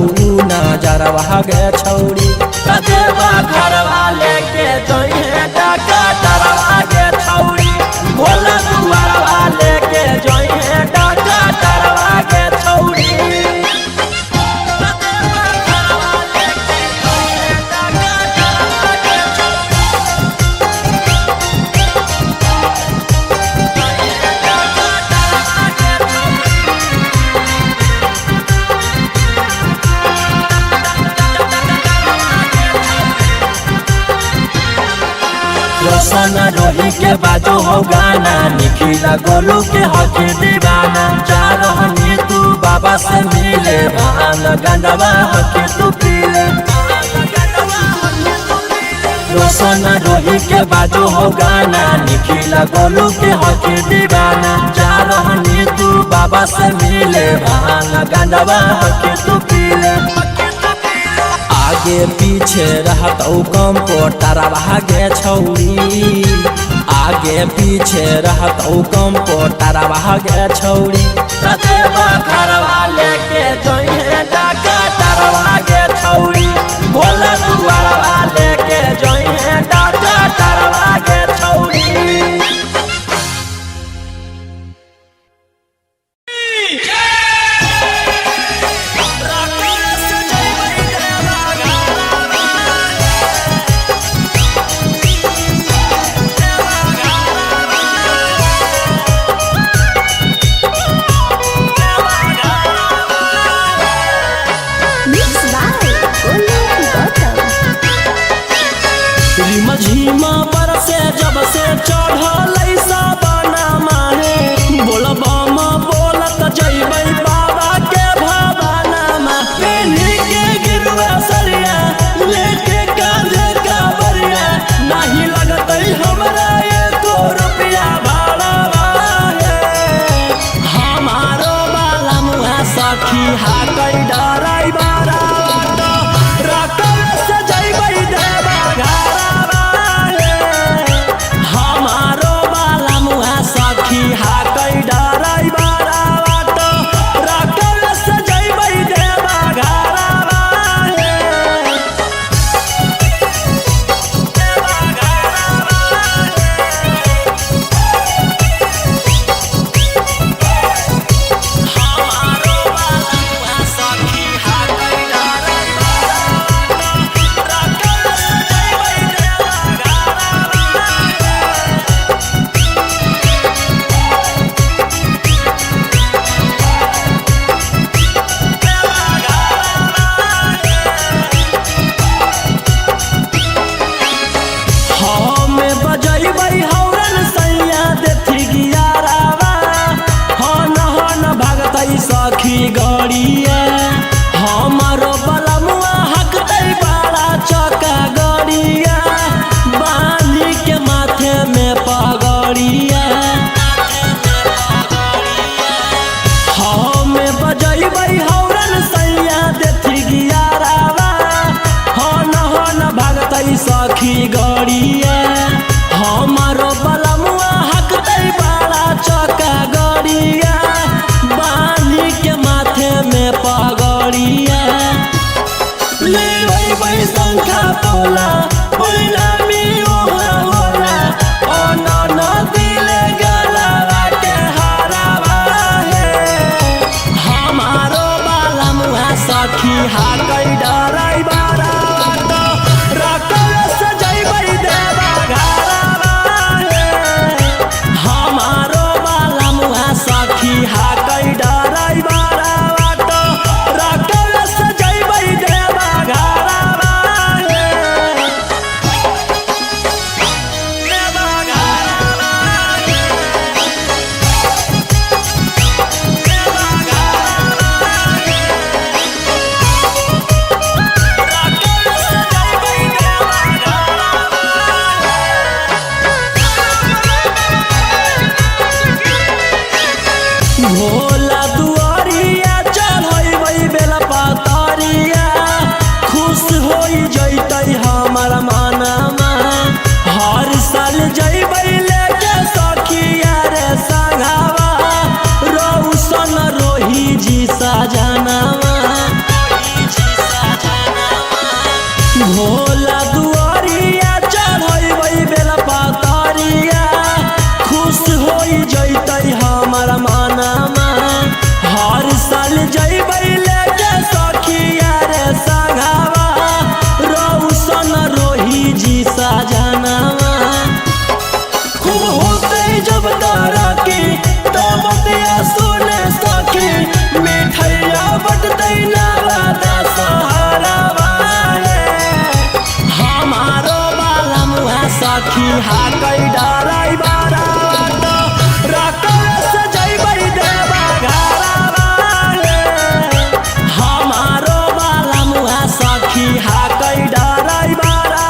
नजरवा गे छौरी कतेबा घरवा लेके जोइहे डॉक्टरवा गे छौरी बोला दुआरवा लेके जोइहे डॉक्टरवा गे छौरी रोशन रोही के बाजो हो गाना निखिला गोलू के हक दीवाना जा रहनी तू बाबा से मिले भान गंडवा हक तू पीले रोशन रोही के बाजो हो गाना निखिला गोलू के हक दीवाना जा रहनी तू बाबा से मिले भान गंडवा हक तू पीले आगे पीछे रहतौ कंपोटरवा गे छौरी आगे पीछे रहतौ कंपोटरवा गे छौरी कतेबा घरवा लेके जोइहे डॉक्टरवा गे छौरी बोला दुआरवा लेके जोइहे डॉक्टरवा गे छौरी झीमा बरसे जब से चढ़ल साबना माहे बोलबम बोलत जइबै बाबा के भवाना पेन्ही के गिरवा सरिया लेके कांधे का बरिया नहीं लगतै हमरा एको रुपया भाड़ा हमारो बाला मुहा सखी हाकै डराई बारा रकम से जइबै देवा घरा हाकै डराई बारा बाटो रकम से जइबै देवा घरवा हमारो बाला सखी भोला दुआरिया चढ़ै बेला पातरिया खुश हो जैतै हमर मनमा हर साल जैबै लेके सखिया रे संगवा रौशन रोही जी सजनवा भोला दुआरिया चढ़ै बेला पातरिया खुश हो जैतै हमर मनमा हर साल जैबै लेके सखिया रे संगवा रौशन रोही जी सजनवा खूब होतै जब तारा की तब दिया सुने सखी मिठैया बटतै नारादा सहारा वाले हमारो बाला मुहा सखी हाकै डराई बारा रकस जैबै देवा घरा वाले हमारो बाला मुहा सखी हाकै डराई बारा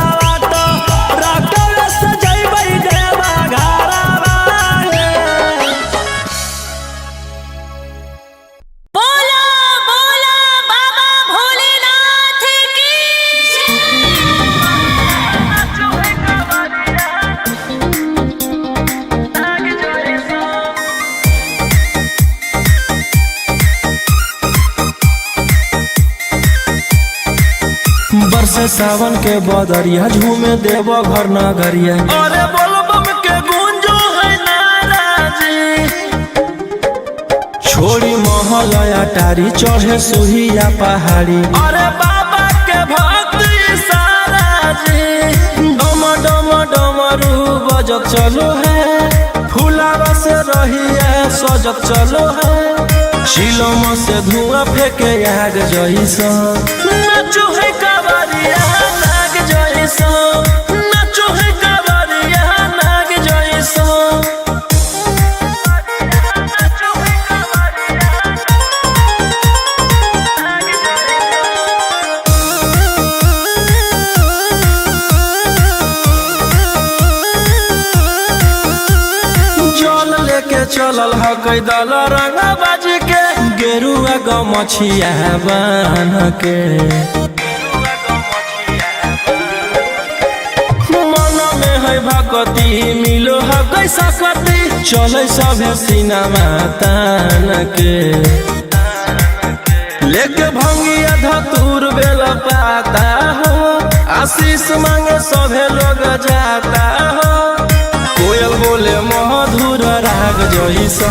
रकस जैबै देवा घरा वाले। बोला बोला बाबा भोलेनाथ की बरसे सावन के बदरिया झूमे देव घर नगरिया अरे बोलबम के गूंजो है नाराजी छोड़ी महलया टारी चढ़े सुहिया पहाड़ी अरे बाबा के भक्ति सारा जी डम डम डमरू बजत चलो है फुलावा से रही है सजत चलो है चिलम से धुआं फेंके आग जैसा नाचो है कावरिया नाग जैसा नाचो है कावरिया नाग जैसा जल लेके चलल ह कैदल रंगा बाजी के गेरुआ गमछिया बान के मन में है भगती मिलो है कैसा कती चले सभे सिनेमा तान के लेके भंगिया धतूर बेला पाता हो आशीष मांगे सभे लोग जाता हो कोयल बोले मधुर राग जैसा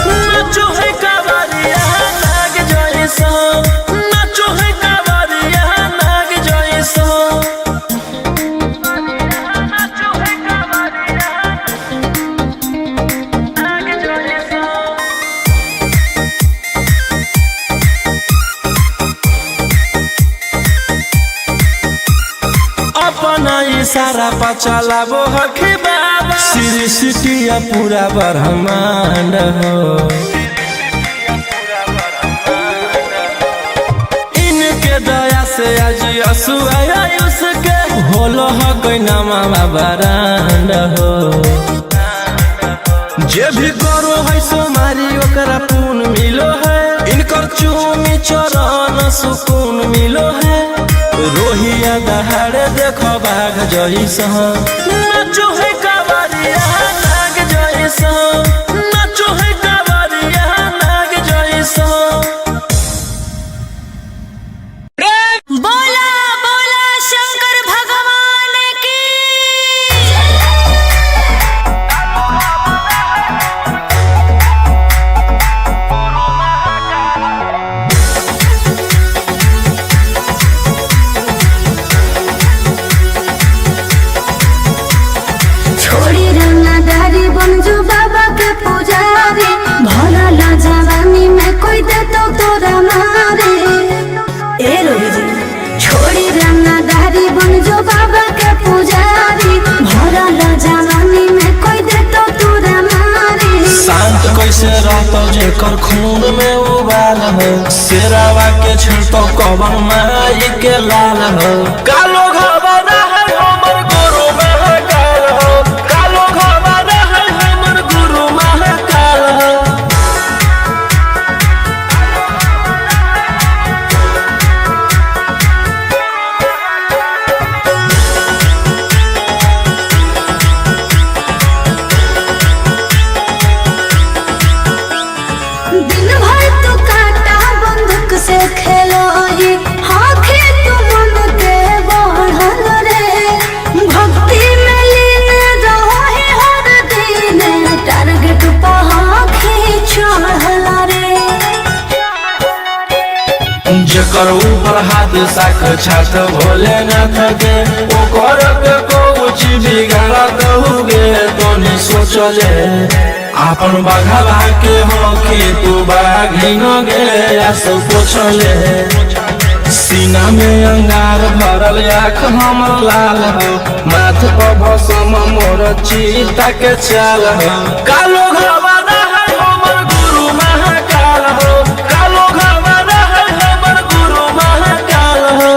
नाचो है कावरिया नाग जैसा नाचो है कावरिया नाग जैसा अपना इशारा पर चलाबो हखी बाबा श्री सिटिया पूरा ब्रह्मांड हो इनके दया से आज आयुष के होलो हकै नामा बरांड हो जे भी करो है सोमारी ओकरा पुण्य मिलो है इनकर चूमी चरण सुकून मिलो है रोहिया दहाड़े देखो बाघ जैसा नाचो है कावरिया नाग जैसा नाचो है कावरिया नाग जैसा। बोला बोला शंकर भगवान की छोड़ी रंगदारी बन जो बाबा के पुजारी भरा ला जवानी में कोई दे तो तोरा मारे ए रोही जी छोड़ी रंगदारी बन जो बाबा के पुजारी भरा ला जवानी में कोई दे तो तोरा मारे शांत कैसे रहतो जेकर खून में उबाल हो शेरावा के छिड़तो कवन माई के लाल हो कालो घबरा है हमर गुरु महाकाल हो कालो घबरा है हमर गुरु महाकाल हो दिन भर तू काटा बंदूक से खेलो ही आँखें तू मन के बढ़ल रे भक्ति में लीन रहो ही हर दिन टारगेट पर आँखें चढ़ल रे जकर ऊपर हाथ साक्षात भोलेनाथ के ओकर पे कुछ बिगाड़ा दहुगे तोनी सोचले आपन बघवा के होके तू बाघिन गे आस पोछले सीना में अंगार भरल आँख हमर लाल हो माथ पर भसम मोर चीता के चाल हो कालो घरवाना है हमर गुरु महाकाल हो कालो घरवाना है हमर गुरु महाकाल हो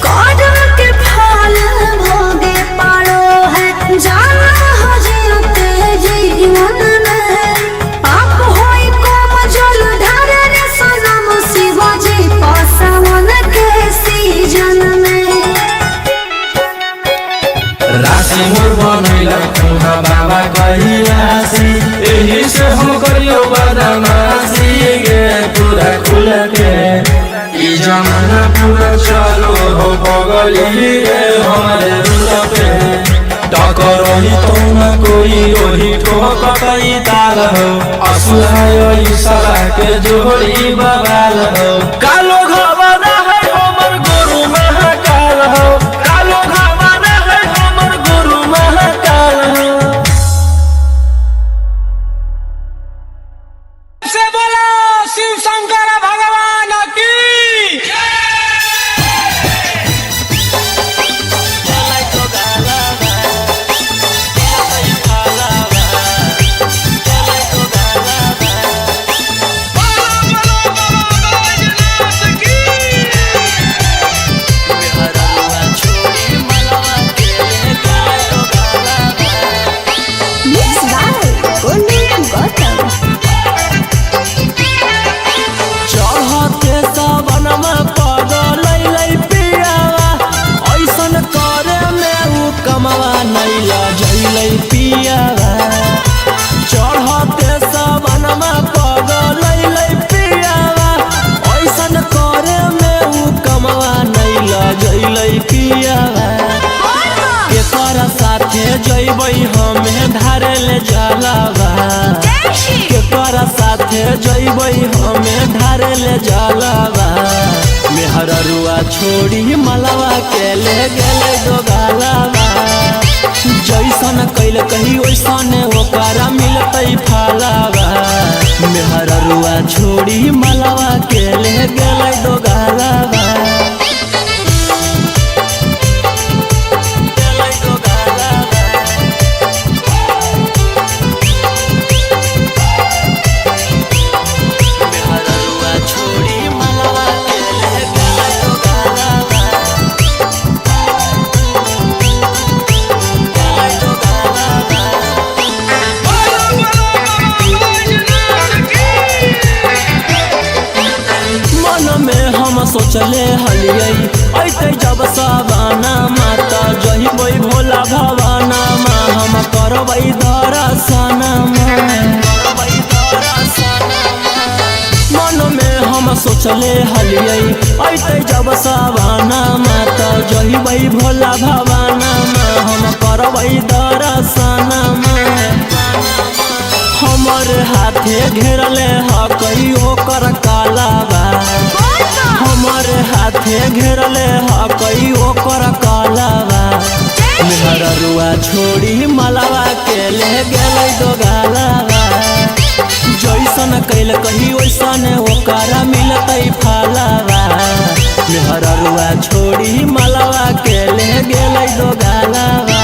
कौन के फल भोगे पारो है जाना हो जियते जीवन में पाप होई कोम जल ढारे रे सनम शिव जी पासवन के सीजन में राशि मोर बनैला तुहा बाबा कहिलासी एही से हम करियो बदमाशी गे पूरा खुल के ई जमाना पूरा चलो हो बगली रे हमारे रुल पे टकरही तो न कोई ओही ठोकई ताल हो असुहाय सला के जोड़ी बवाल हो कालो घरवाना है हमर गुरु महाकाल हो कालो घरवाना है हमर गुरु महाकाल हो से बोला शिव शंकर भगवान की चढ़ते सावनमा पगलै पियावा ऐसन करे में उ कमवा नैला जैलै पियावा चढ़ते सावनमा पगलै पियावा ऐसन करे में उ कमवा नैला जैलै पियावा केकर साथे जैबै हमे धारे ले जलावा केकर साथे जैबै हमे धारे ले जलावा मेहररुआ छोड़ी मलवा के ले गेले दोगालावा जैसन कैल कही वैसन ओकरा मिलतै फलावा मेहररुआ छोड़ी मलवा के ले गेले दोगालावा सोचले हलियै ऐते जब सावाना माता जहिबै भोला भवाना मा हम करबै दर्शना मन में हम सोचले हलियै ऐते जब सावाना माता जहिबै भोला भवाना मा हम करबै दर्शना हमर हाथे घेरले हकई ओकर कालाबा हमर हाथे घेरले हकई ओकर कालावा मेहररुआ छोड़ी मलावा के ले गेलै दोगालावा जैसन कैल कही वैसन ओकरा मिलतै फलावा मेहररुआ छोड़ी मलावा के ले गेलै दोगालावा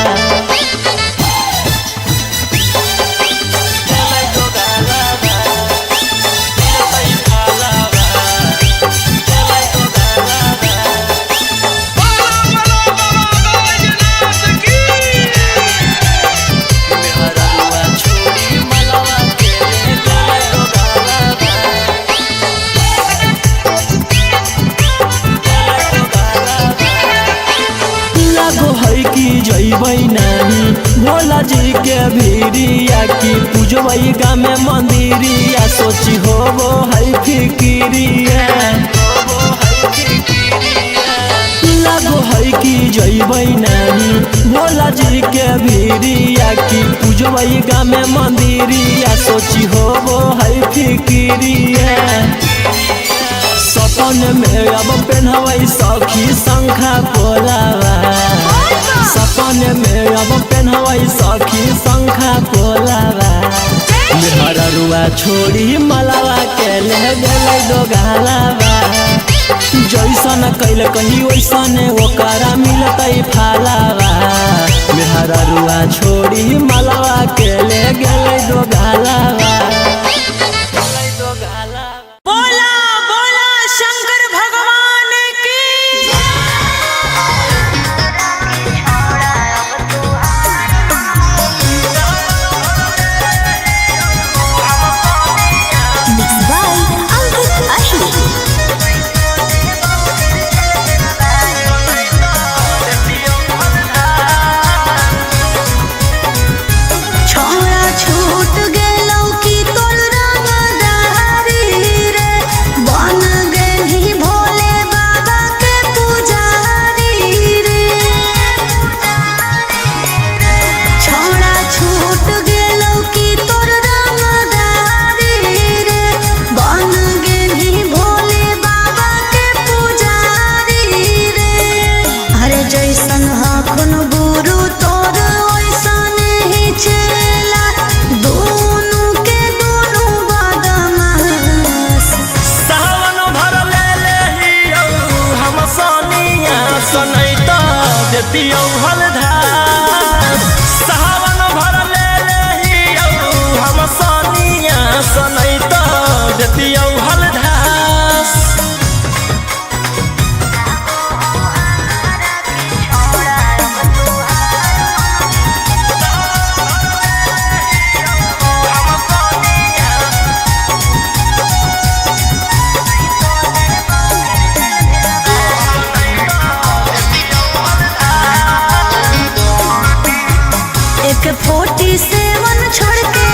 जइबै नहीं भोला जी के भीरिया की पूजबै गाँव में मंदिरिया सोची होबो है फिकिरिया लागो है कि जइबै नहीं भोला जी के भीरिया की पूजबै गाँव में मंदिरिया सोची होबो है फिकिरिया सपन में अब पेन्हबै सखी शंखा पोलावा सपन में अब पेन्हबै सखी शंखा पोलावा मेहररुआ छोड़ी मलावा के ले गेलै दोगालावा जैसन कैल कही वैसन ओकरा मिलतै फालावा मेहररुआ छोड़ी मलावा के ले गेलै दोगालावा बोला बोला शंकर भगवान की Mixed by Ankit Ashli. छोरा छूट गेलौ की तोर रंगदारी रे बन गेली भोले बाबा के पुजारी रे छोरा छूट गेलौ की तोर रंगदारी रे बन गेली भोले बाबा के पुजारी रे अरे जैसन हखन गुरु तोर ओइसन ही चेला दोनों के दोनों बदमाश सावन भर ले लेहियौ हम सोनिया सनैता देतियौ हलधार सावन भर ले लेहियौ हम सोनिया सनैता देतियौ हलधार एक 47 छोड़ के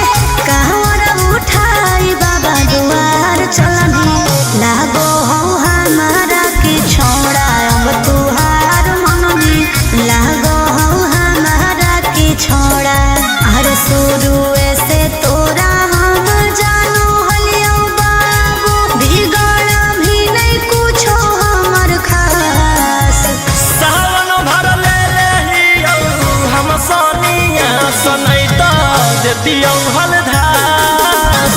कहवर उठाई बाबा दुआर चलनी लागो हो हमारा की छोड़ा अब तुहार मननी लागो हो हमारा की छोड़ा अरे शुरू से तोरा हम जानो हलियो बाबू बिगड़ भी नहीं कुछो हमर खास सावन भर ले लेहियौ हम सोनिया सनैता देतियौ हलधार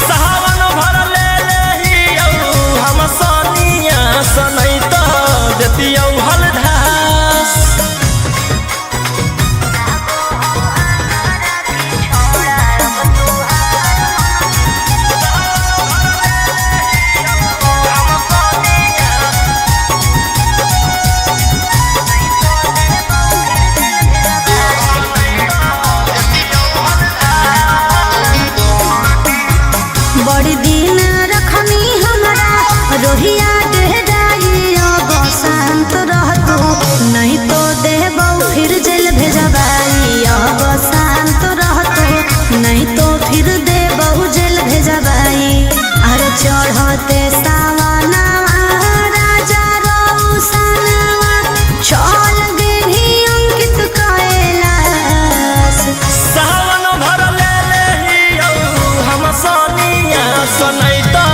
सावन भर ले लेहियौ हम सोनिया सनैता देतियौ हलधार बड़ी दिन रखनी हमरा रोहिया डेराई अब शांत रहतू नहीं तो देबौ फिर जेल भेजबाई अब शांत रहतू नहीं तो फिर देबौ जेल भेजबाई अरे चढ़ते सावनवा राजा रौसनवा चल गेली अंकित कैलाश सावन भर ले लेहियौ हम सोनिया सनैता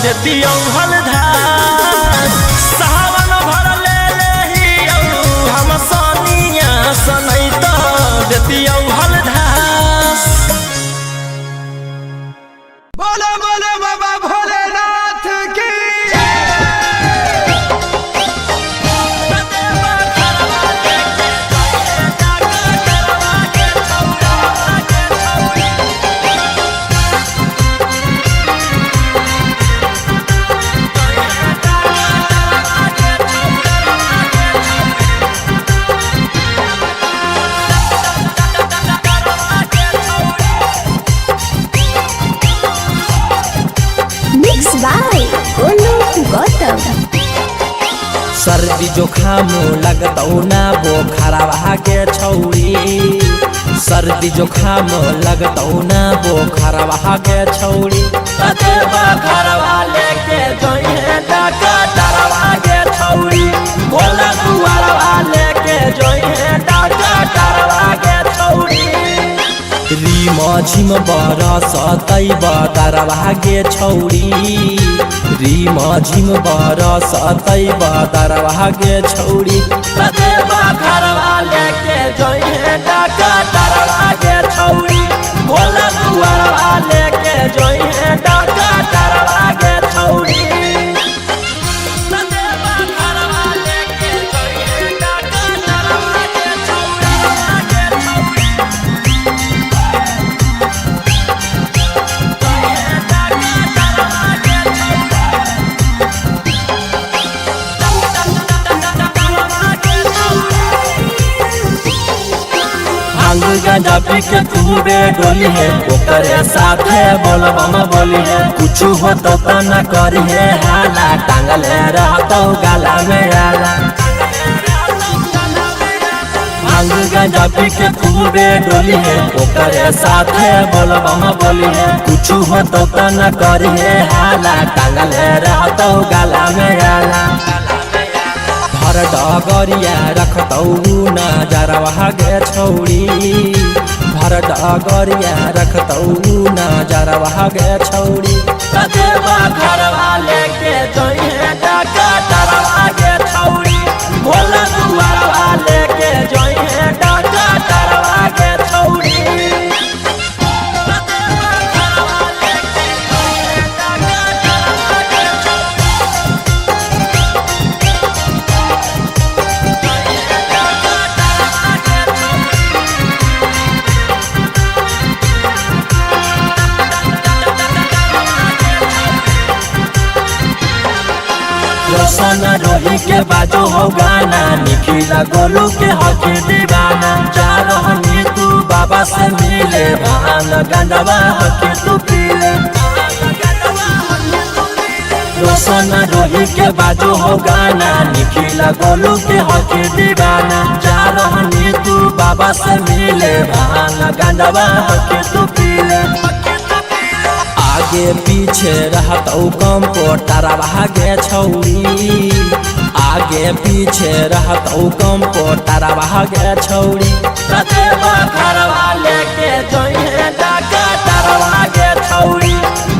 देतियौ हलधार सावन भर ले लेहियौ हम सोनिया सनैता देतियौ हलधार बोलो बोलो बाबा भोलेनाथ की सर्दी जुखाम लगतौ ना बोखरवा के छौड़ी सर्दी जुखाम लगतौ ना बोखरवा के छौड़ी ततेबा घरवा लेके जोइहे डकटरवा के छौड़ी बोला दुआरवा लेके जोइहे डकटरवा के छौड़ी रीम झिम बरसतै बदरवा गे छौड़ी रीम झिम बरसतै बदरवा गे छौड़ी ततेबा घरवा लेके जोइहे डकटरवा गे छौड़ी बोला दुआरवा लेके जोइहे डकटरवा गे छौड़ी ततेबा घरवा लेके जोइहे डकटरवा गे छौड़ी गांजा पी के खूबे डोली है ओकरे साथे बोलबम बोली है कुछ हो तो न करी है हाला टांगले रहतो गाला में आला भांग गांजा पी के खूबे डोली है ओकरे साथे बोलबम बोली है कुछ हो तो न करी है हाला टांगले रहतो गाला में आला हर डगरिया रखतौ नजरवा गे छौड़ी भर डगरिया रखतौ नजरवा गे छौड़ी ततेबा घरवा लेके जोइहे डकटरवा गे छौड़ी बोला दुआरवा लेके जोइहे डकटरवा गे छौड़ी रोशन रोही के बाजो हो गाना निखिला गोलू के हक दीवाना जा रहनी तू बाबा से मिले भान गंजवा हक तू पीले रोशन रोही के बाजो हो गाना निखिला गोलू के हक दीवाना जा रहनी तू बाबा से मिले भान गंजवा हक तू पीले आगे पीछे रहतौ कंप्यूटरवा गे छौड़ी आगे पीछे रहतौ कंप्यूटरवा गे छौड़ी ततेबा घरवा लेके जोइहे डकटरवा गे छौड़ी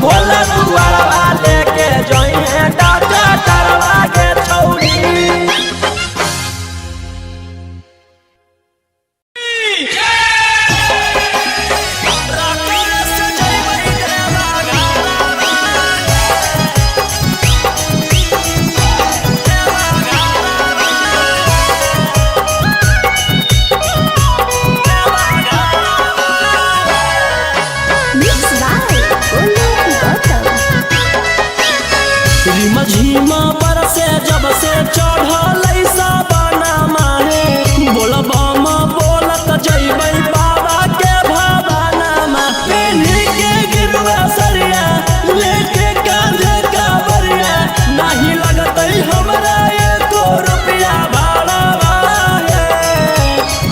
बोला दुआरवा लेके जोइहे डकटरवा गे छौड़ी झीमा पर से जब से चढ़ल साबना माहे बोलबम बोलत जइबै बाबा के भवाना मा पेन्ही के गिरुआ सरिया लेके कांधे कावरिया नहीं लगतै हमरा एको रुपया भाड़ा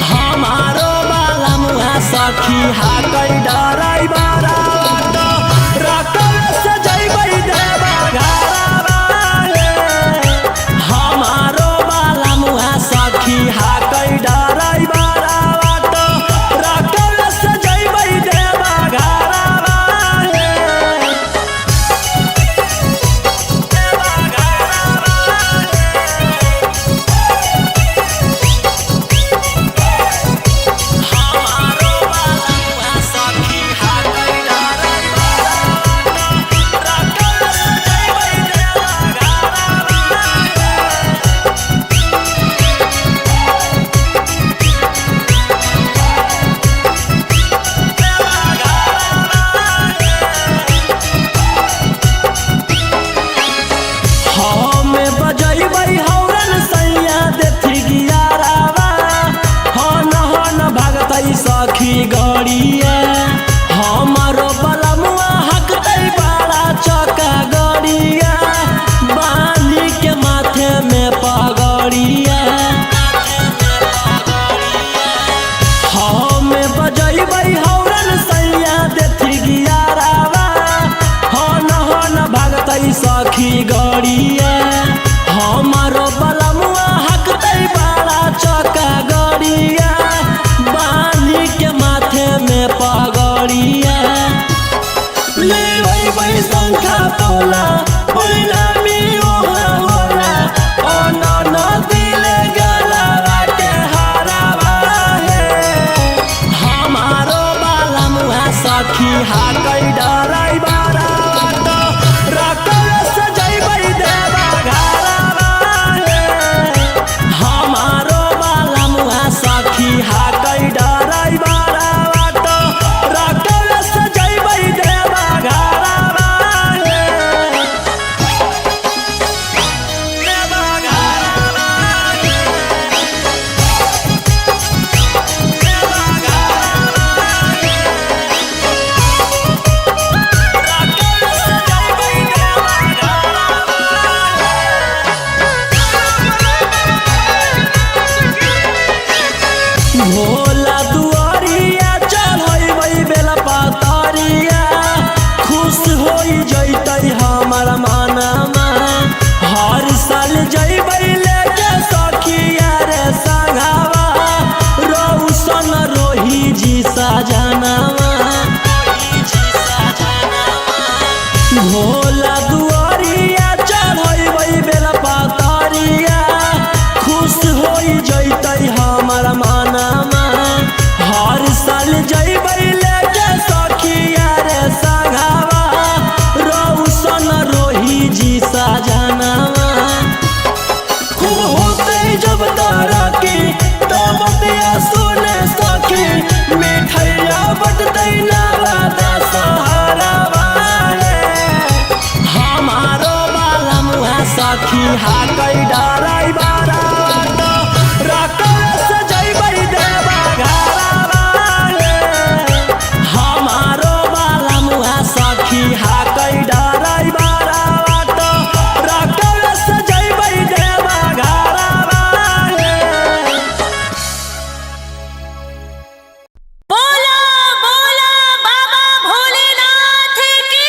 हमारो बाला मुहा सखी हाकै डराई बारा रकम से जइबै देवा घरवा हमारो हाकै सखी गड़िया हमारो बलमुआ हकतै बड़ा चौका गड़िया बानी के माथे में पगड़िया ले भाई शंखा तोला परिणामी ओहा होला ओ न दिले गला के हारावा है हमारो बलमुआ सखी हाकै डराई बारा तो रकल से जइबै देवा घरवा है हमारो बलमुआ सखी हाकै डराई बारा तो रकल से जइबै देवा घरवा है देवा घरवा भोला दुआरिया चढ़बै बेला पतरिया खुश होई जैतै हमर मनमा हर साल जइबै लेके सखिया रे संगवा रौशन रोही जी सजनवा भोला दुआरिया चढ़बै बेला पतरिया खुश होई जैतै हमर मनमा हर साल जइबै लेके सखिया रे संगवा रौशन रोही जी सजनवा खूब होतै जब तरक्की तब बतिया सुने सखी मिठैया बटतै नाला दशहरावा हमारो बलमुआ सखी हाकै डराई बारा तो रकल से जइबै देवा घरवा हमारो बलमुआ सखी हाकै डराई बारा तो रकल से जइबै देवा घरवा बोला बोला बाबा भोलेनाथ की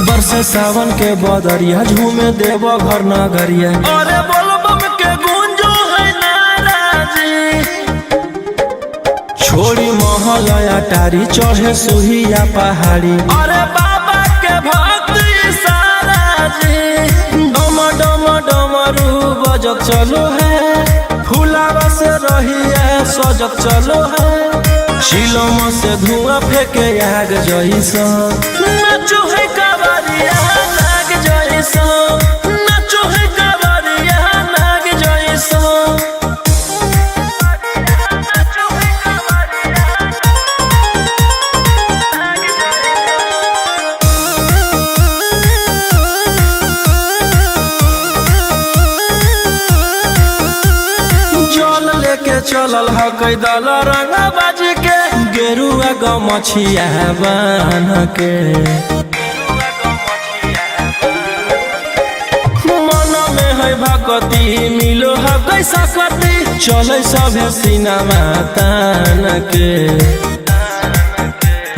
बरसे सावन के बदरिया झूमे देव घर नगरिया अरे बोलबम के गूंजो है नाराजी छोड़ी महल अटारी चढ़े सुहिया पहाड़ी अरे बाबा के भक्त सारा जी डम डम डमरू बजत चलो है फुलावा से रही है सजत चलो है शिलम से धुआं फेंके आग जइसा नाचो है कावरिया नाग जइसा नाचो है कावरिया नाग जइसा जल लेके चलल ह कई दल रंगा बाजी के गेरुआ गमछिया बान के मन में है भक्ति मिलो है कैसा कति चले सभे सिनेमा तान के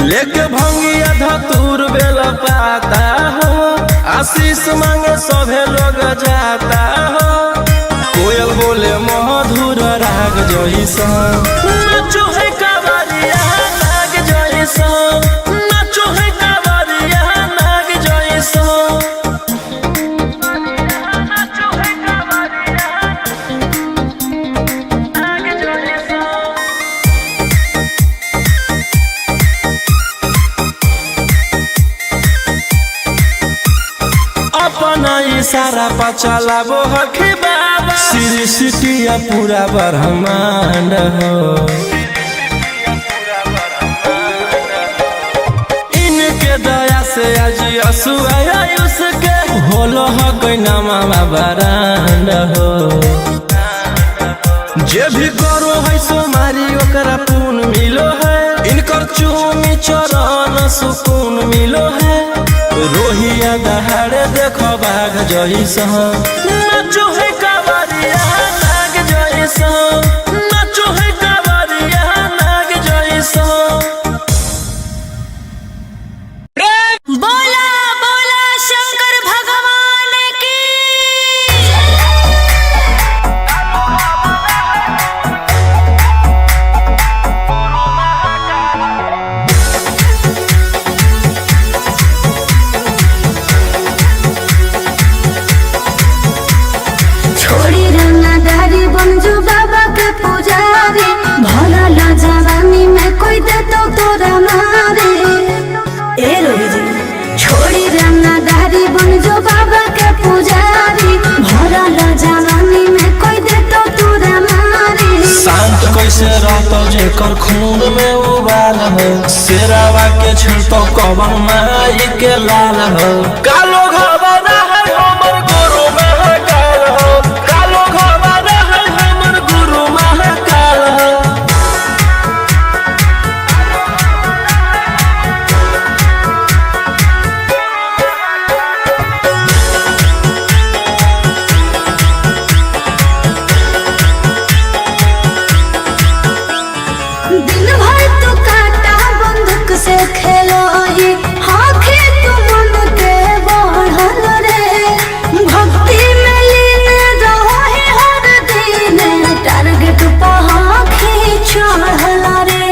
लेके भंगिया धतूर बेल पाता हो आशीष मांगे सभे लोग जाता हो कोयल बोले मधुर राग जइसा नाचो है कावरिया नाग जइसा नाचो है कावरिया नाग जइसा नाचो है कावरिया नाग जइसा अपना इशारा पर चलाबो हखी बाबा सृष्टिया पूरा ब्रह्मांड हो इनके दया से आज असुआयुष के होलो ह कोई नामा बरांड हो जे भी करो है सो मारी ओकरा पुन मिलो है इनकर चूमी चरण सुकून मिलो है रोहिया दहाड़े देखो बाघ जैसा नाचो है कावरिया नाग जैसा नाचो है कावरिया नाग जैसा। बोला बोला शंकर भगवान की। छोड़ी रंगदारी बन जो बाबा के पुजारी भला ला जवानी में कोई दे तो तोरा मारे। ए रोही जी छोड़ी रंगदारी बन जो बाबा के पुजारी भला ला जवानी में कोई दे तो तोरा मारे। शांत कैसे रहतो जेकर खून में उबाल हो शेरावा के छिड़तो कवन माई के लाल हो कालो घबरा है हमर गुरु महाकाल हो कालो घबरा है हमर गुरु महाकाल हो। दिन भर तो काटा बंदूक से खेलो ही आँखें तो मन के बढ़ल रे भक्ति में लीन रहो ही हर दिन टारगेट पर आँखें चढ़ल रे।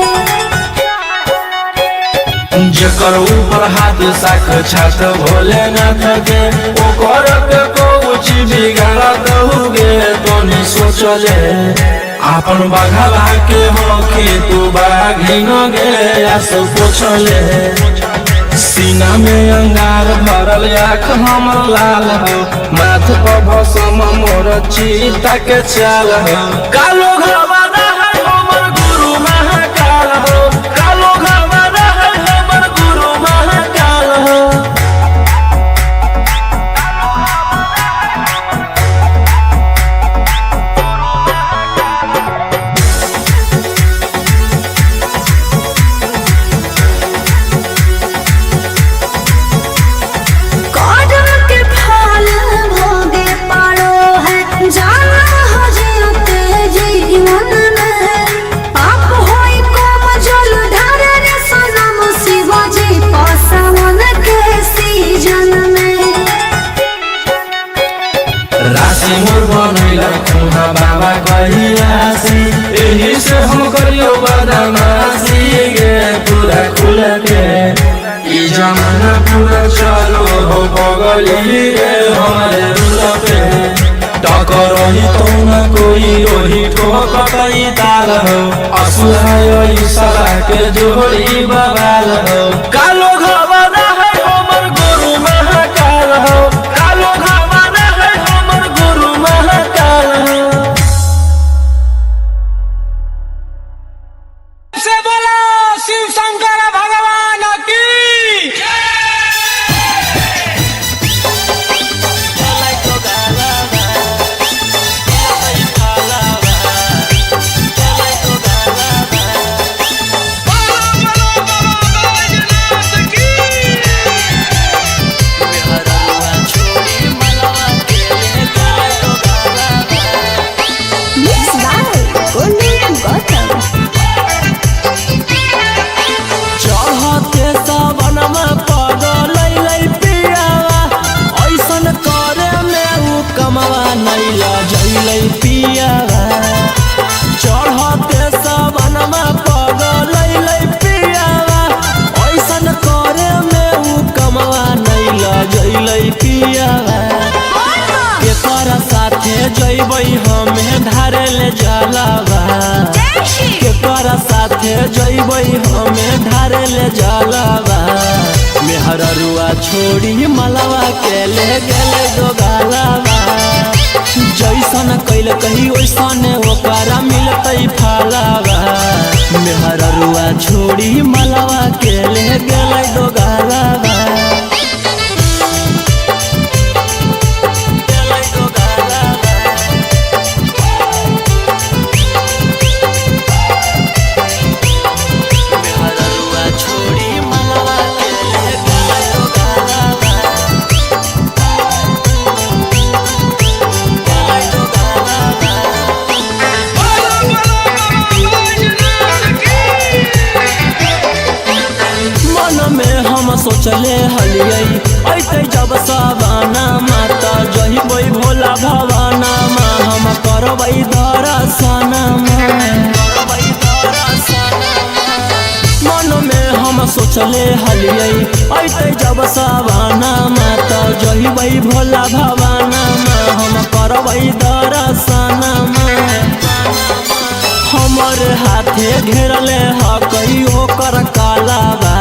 जेकर ऊपर हाथ साक्षात भोलेनाथ के ओकर के कुछ बिगाड़त हुगे तोनी सोचले आपन बाघा के होके तू बाघिन गे आस पोछले सीना में अंगार भरल आँख हमर लाल हो माथ पर भसम मोर चीता के चाल हो कालो घबरा है हमर गुरु महाकाल हो कालो घबरा है हमर गुरु महाकाल हो। कौड़म के फल भोगे पड़ो है जाना हो जीते जीवन में पाप होई कोम जल ढारे रे सनम शिवाजी पासवन के सीजन में। राशि मोर बनैला खुहा बाबा कही राशि एही से हम करियो बदमाशी गे पूरा खुल के ई जमाना पूरा चलो हो बगली रे हमारे रुल पे टकर ही तो न कोई रोही ठोकई ताल हो असुहाय सला के जोड़ी बवाल हो कालो घबरा है हमर गुरु महाकाल हो कालो घबरा है हमर गुरु महाकाल हो। से बोला शिव शंकर भगवान की। चढ़ते सावनमा पगलै पियावा ऐसन करे में उ कमवा नैला जैलै पियावा चढ़ते सावनमा पगलै पियावा ऐसन करे में उ कमवा नैला जैलै पियावा केकरा साथे जैबै हमे ढारे ले जलावा केकरा साथे जैबै हमे ढारे ले जलावा मेहररुआ छोड़ी मलवा के ले गेले दोगालावा जैसन कैल कही वैसन ओकरा मिलतै फलावा मेहररुआ छोड़ी मलवा के ले गेले दोगालावा सोचले हलियै ऐते जब सवाना मात जहिबै भोला भवाना हम करबै दर्शन हमर हाथे घेरले हकई ओकर कालाबा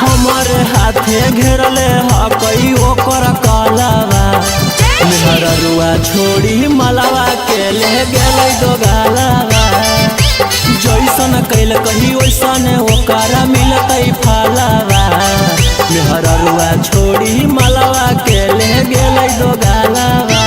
हमर हाथे घेरले हकई ओकर कालाबा मेहररुआ छोड़ी मलावा के ले गेलै दोगालाबा जैसन कैल कही वैसन ओकरा मिलतै फलावा मेहररुआ छोड़ी मलावा के ले गेलै दोगालाबा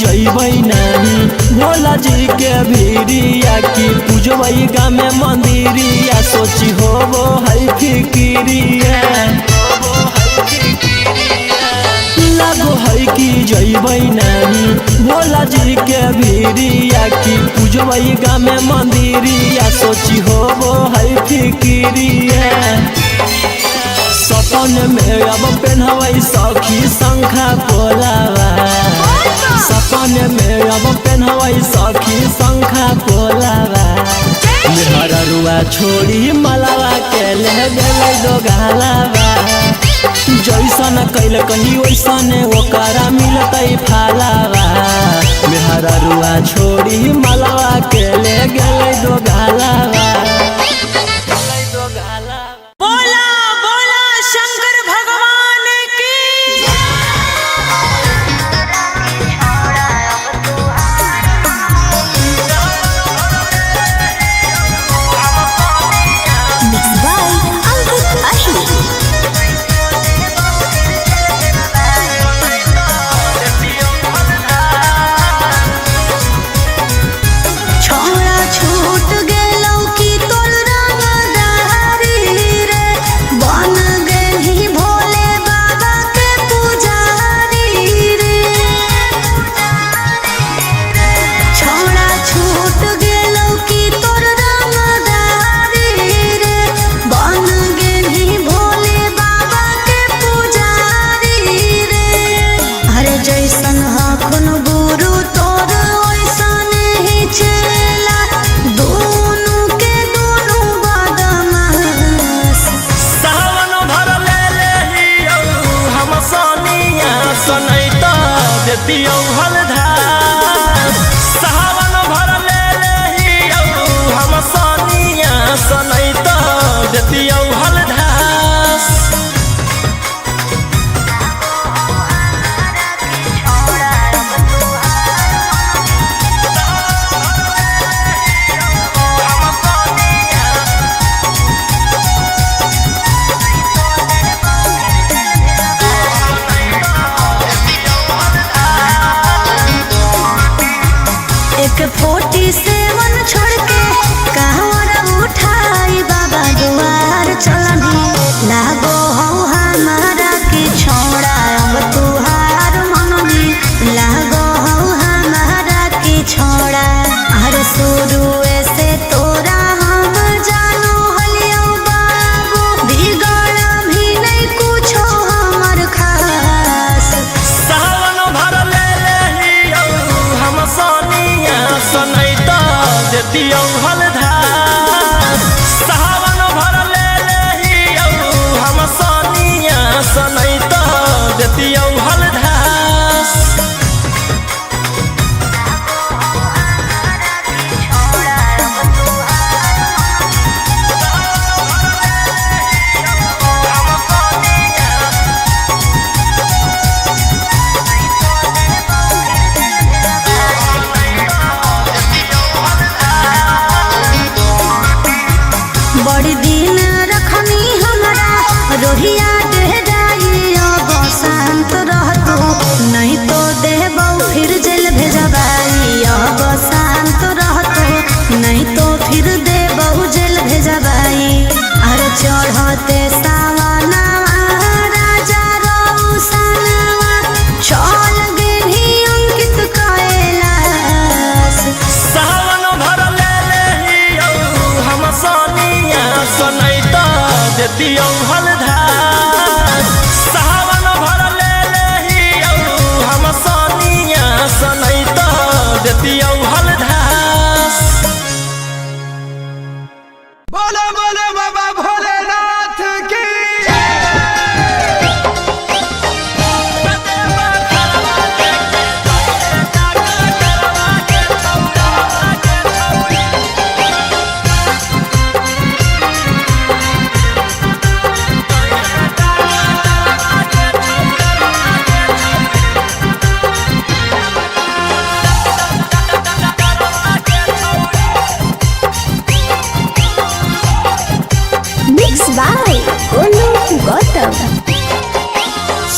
जइबै नानी भोला जी के भीरिया की पूजबै गामे मंदिरिया सोची होबो है फिकिरिया लागो है कि जइबै नानी भोला जी के भीरिया की पूजबै गामे मंदिरिया सोची होबो है फिकिरिया सपन में अब पेन्हबै सखी शंखा पोलावा सपन में अब पेन्हबै सखी शंखा पोलावा मेहररुआ छोड़ी मलावा के ले गेलै दोगालावा जैसन कैल कही वैसन ओकरा मिलतै फलावा मेहररुआ छोड़ी मलावा के ले गेलै दोगालावा बोला बोला शंकर भगवान की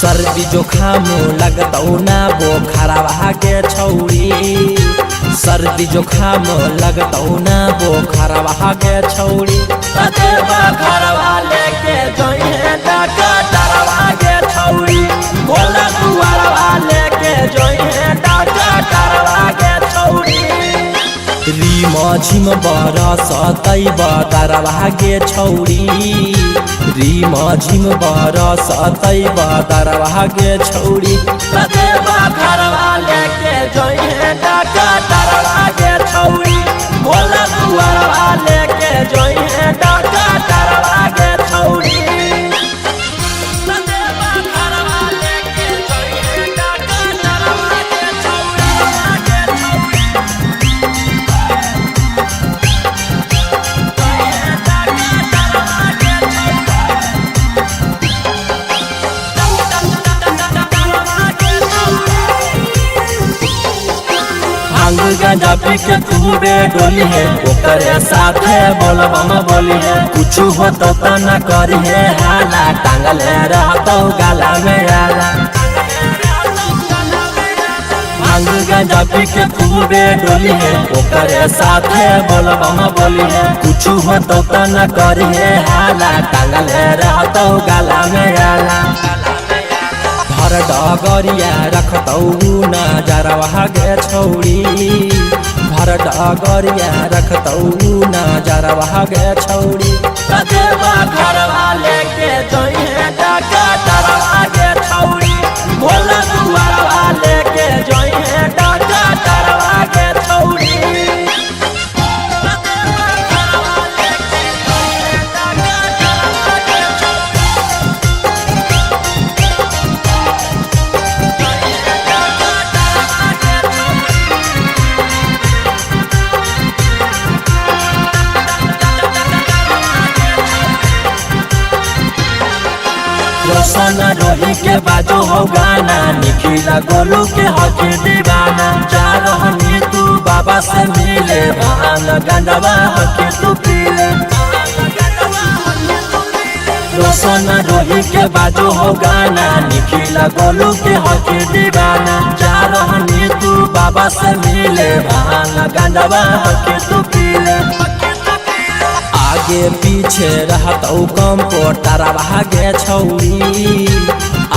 सर्दी जुखाम लगतौ ना बोखरवा के छौड़ी सर्दी जुखाम लगतौ ना बोखरवा के छौड़ी ततेवा घरवा लेके जोइहे डॉक्टरवा के छौड़ी बोला दुआरवा लेके जोइहे डॉक्टरवा के छौड़ी रीम झिम बरसतै बदरवा के छौड़ी रीम झिम बरसतै बदरवा के छौड़ी ततेवा घरवा लेके जोइहे डॉक्टरवा के छौड़ी बोला दुआरवा लेके जोइहे डॉक्टरवा के छौड़ी भांग गांजा पी के खूबे डोली है ओकरे साथे बोलबम बोली है कुछ हो तो न करी है हाला टांगल रहतो गला में आला भांग गांजा पी के खूबे डोली है ओकरे साथे बोलबम बोली है कुछ हो तो न करी है हाला टांगल रहतो गला में आला भर डगरिया रखतौ नजरवा गे छौड़ी भर डगरिया रखतौ नजरवा गे छौड़ी ततेवा घरवा लेके जोइहे डॉक्टरवा के छौड़ी भोला दुआरवा लेके जोइहे डॉक्टरवा के छौड़ी रोशन रोही के बाजू हो गाना निखिला गोलू के हकी दीवाना जा रहनी तू बाबा से मिले भान गंडवा हकी तू पीले रोशन रोही के बाजू हो गाना निखिला गोलू के हकी दीवाना जा रहनी तू बाबा से मिले भान गंडवा हकी तू पीले आगे पीछे रहतौ कंपोटरवा गे छौड़ी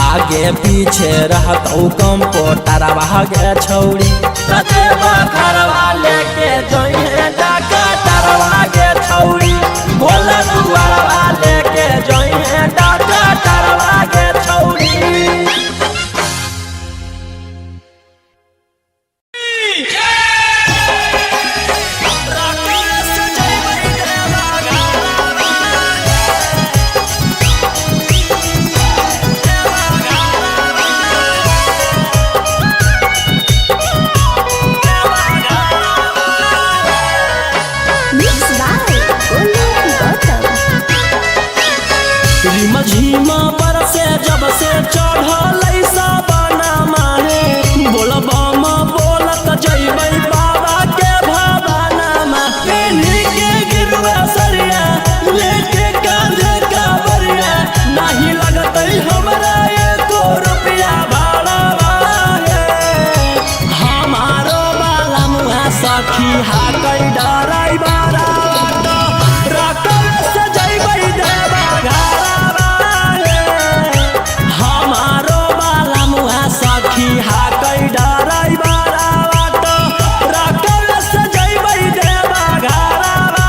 आगे पीछे रहतौ कंपोटरवा गे छौड़ी ततेवा घरवा लेके जोइहे डॉक्टरवा गे छौड़ी भोला दुआरवा लेके जोइहे डॉक्टरवा गे छौड़ी झिमा बरसे जब से चढ़ल साबना माहे बोलबम बोलत जइबै बाबा के भवाना में पेन्ही के गिरवा सरिया लेके कांधे कावरिया नहीं लगतै हमरा एको रुपया भाड़ा हमारो बाला मुहा सखी हाकै डराई बारा रकम से जइबै देवा सखी हाकै डराई बारा बाटो रकम से जइबै देवा घरवा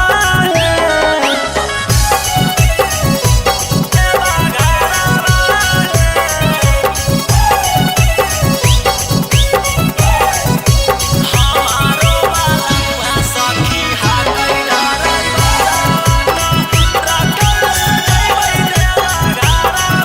हमारो बाला सखी हाकै डराई बारा रकम से जइबै देवा घरवा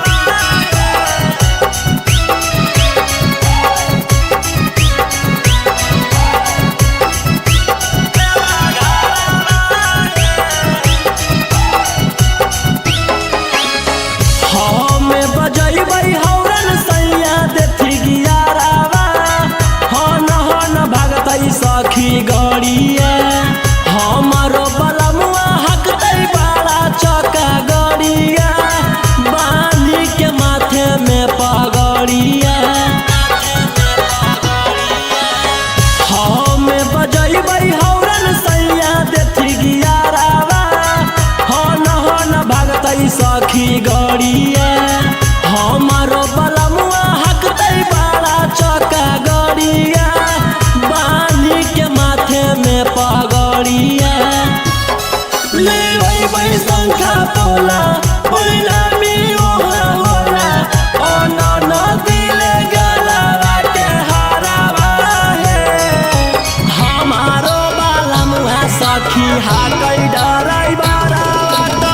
हाकै डराई बारा बाटो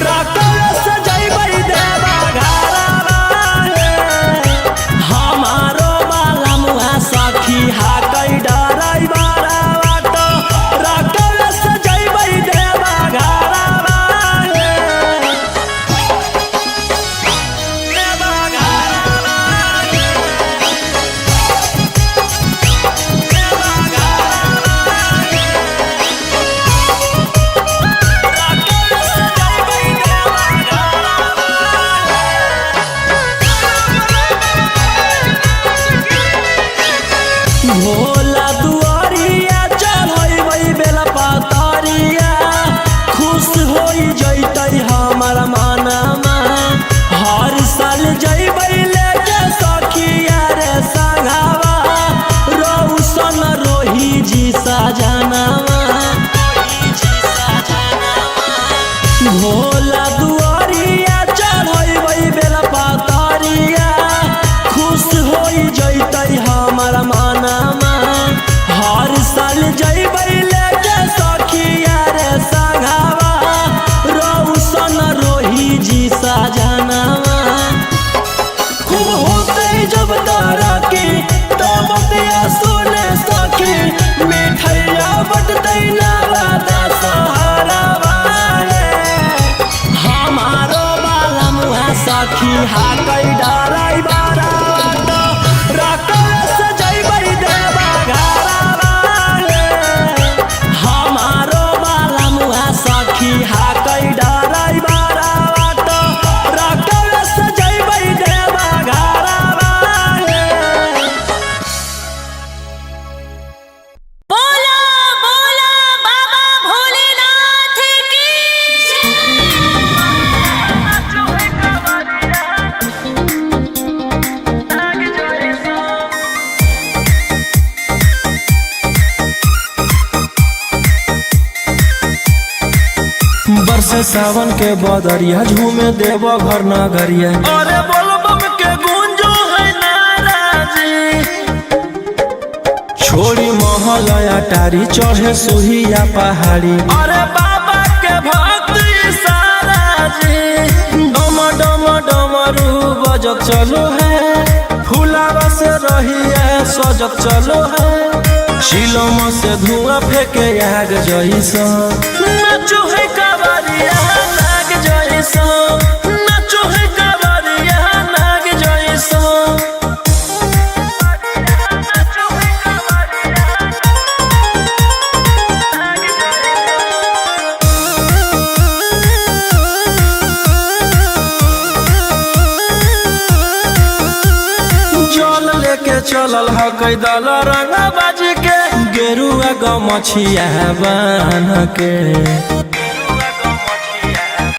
रकल से जइबै देवा घरवा हमारो बाला मुहा सखी हाकै डराई बारा बाटो रकल से जइबै देवा घरवा भोला दुआरिया चढ़बै बेला पातरिया खुश होई जैतै हमर मनमा हर साल जइबै लेके सखिया रे संगवा रौशन रोही जी सजनवा भोला दुआरिया चढ़बै बेला पातरिया खुश होई जैतै हमर मनमा हर साल जइबै लेके सखिया रे संगवा रौशन रोही जी सजनवा खूब होतै जब तारा की तब बतिया सुने सखी मिठैया बटतै नवादा सहारावा हमारो बाला मुहा सखी हाकै डराई बारा बाटो रकल से जइबै देवा घरवा हमारो बाला मुहा सखी हाकै डराई बारा बाटो रकल से जइबै देवा घरवा बोला बोला बाबा भोलेनाथ की बरसे सावन के बदरिया झूमे देव घर नगरिया अरे बोलबम के गूंजो है नाराजी छोड़ी महल अटारी चढ़े सुहिया पहाड़ी अरे बाबा के भक्त सारा जी डम डम डमरू बजत चलो है फुलावा से रही है सजत चलो है शिलम से धुआं फेंके आग जैसा नाचो है कावरिया नाग जैसा नाचो है कावरिया नाग जैसा जल लेके चलल ह कैदल रंगा बाजी के गेरुआ गमछिया बान के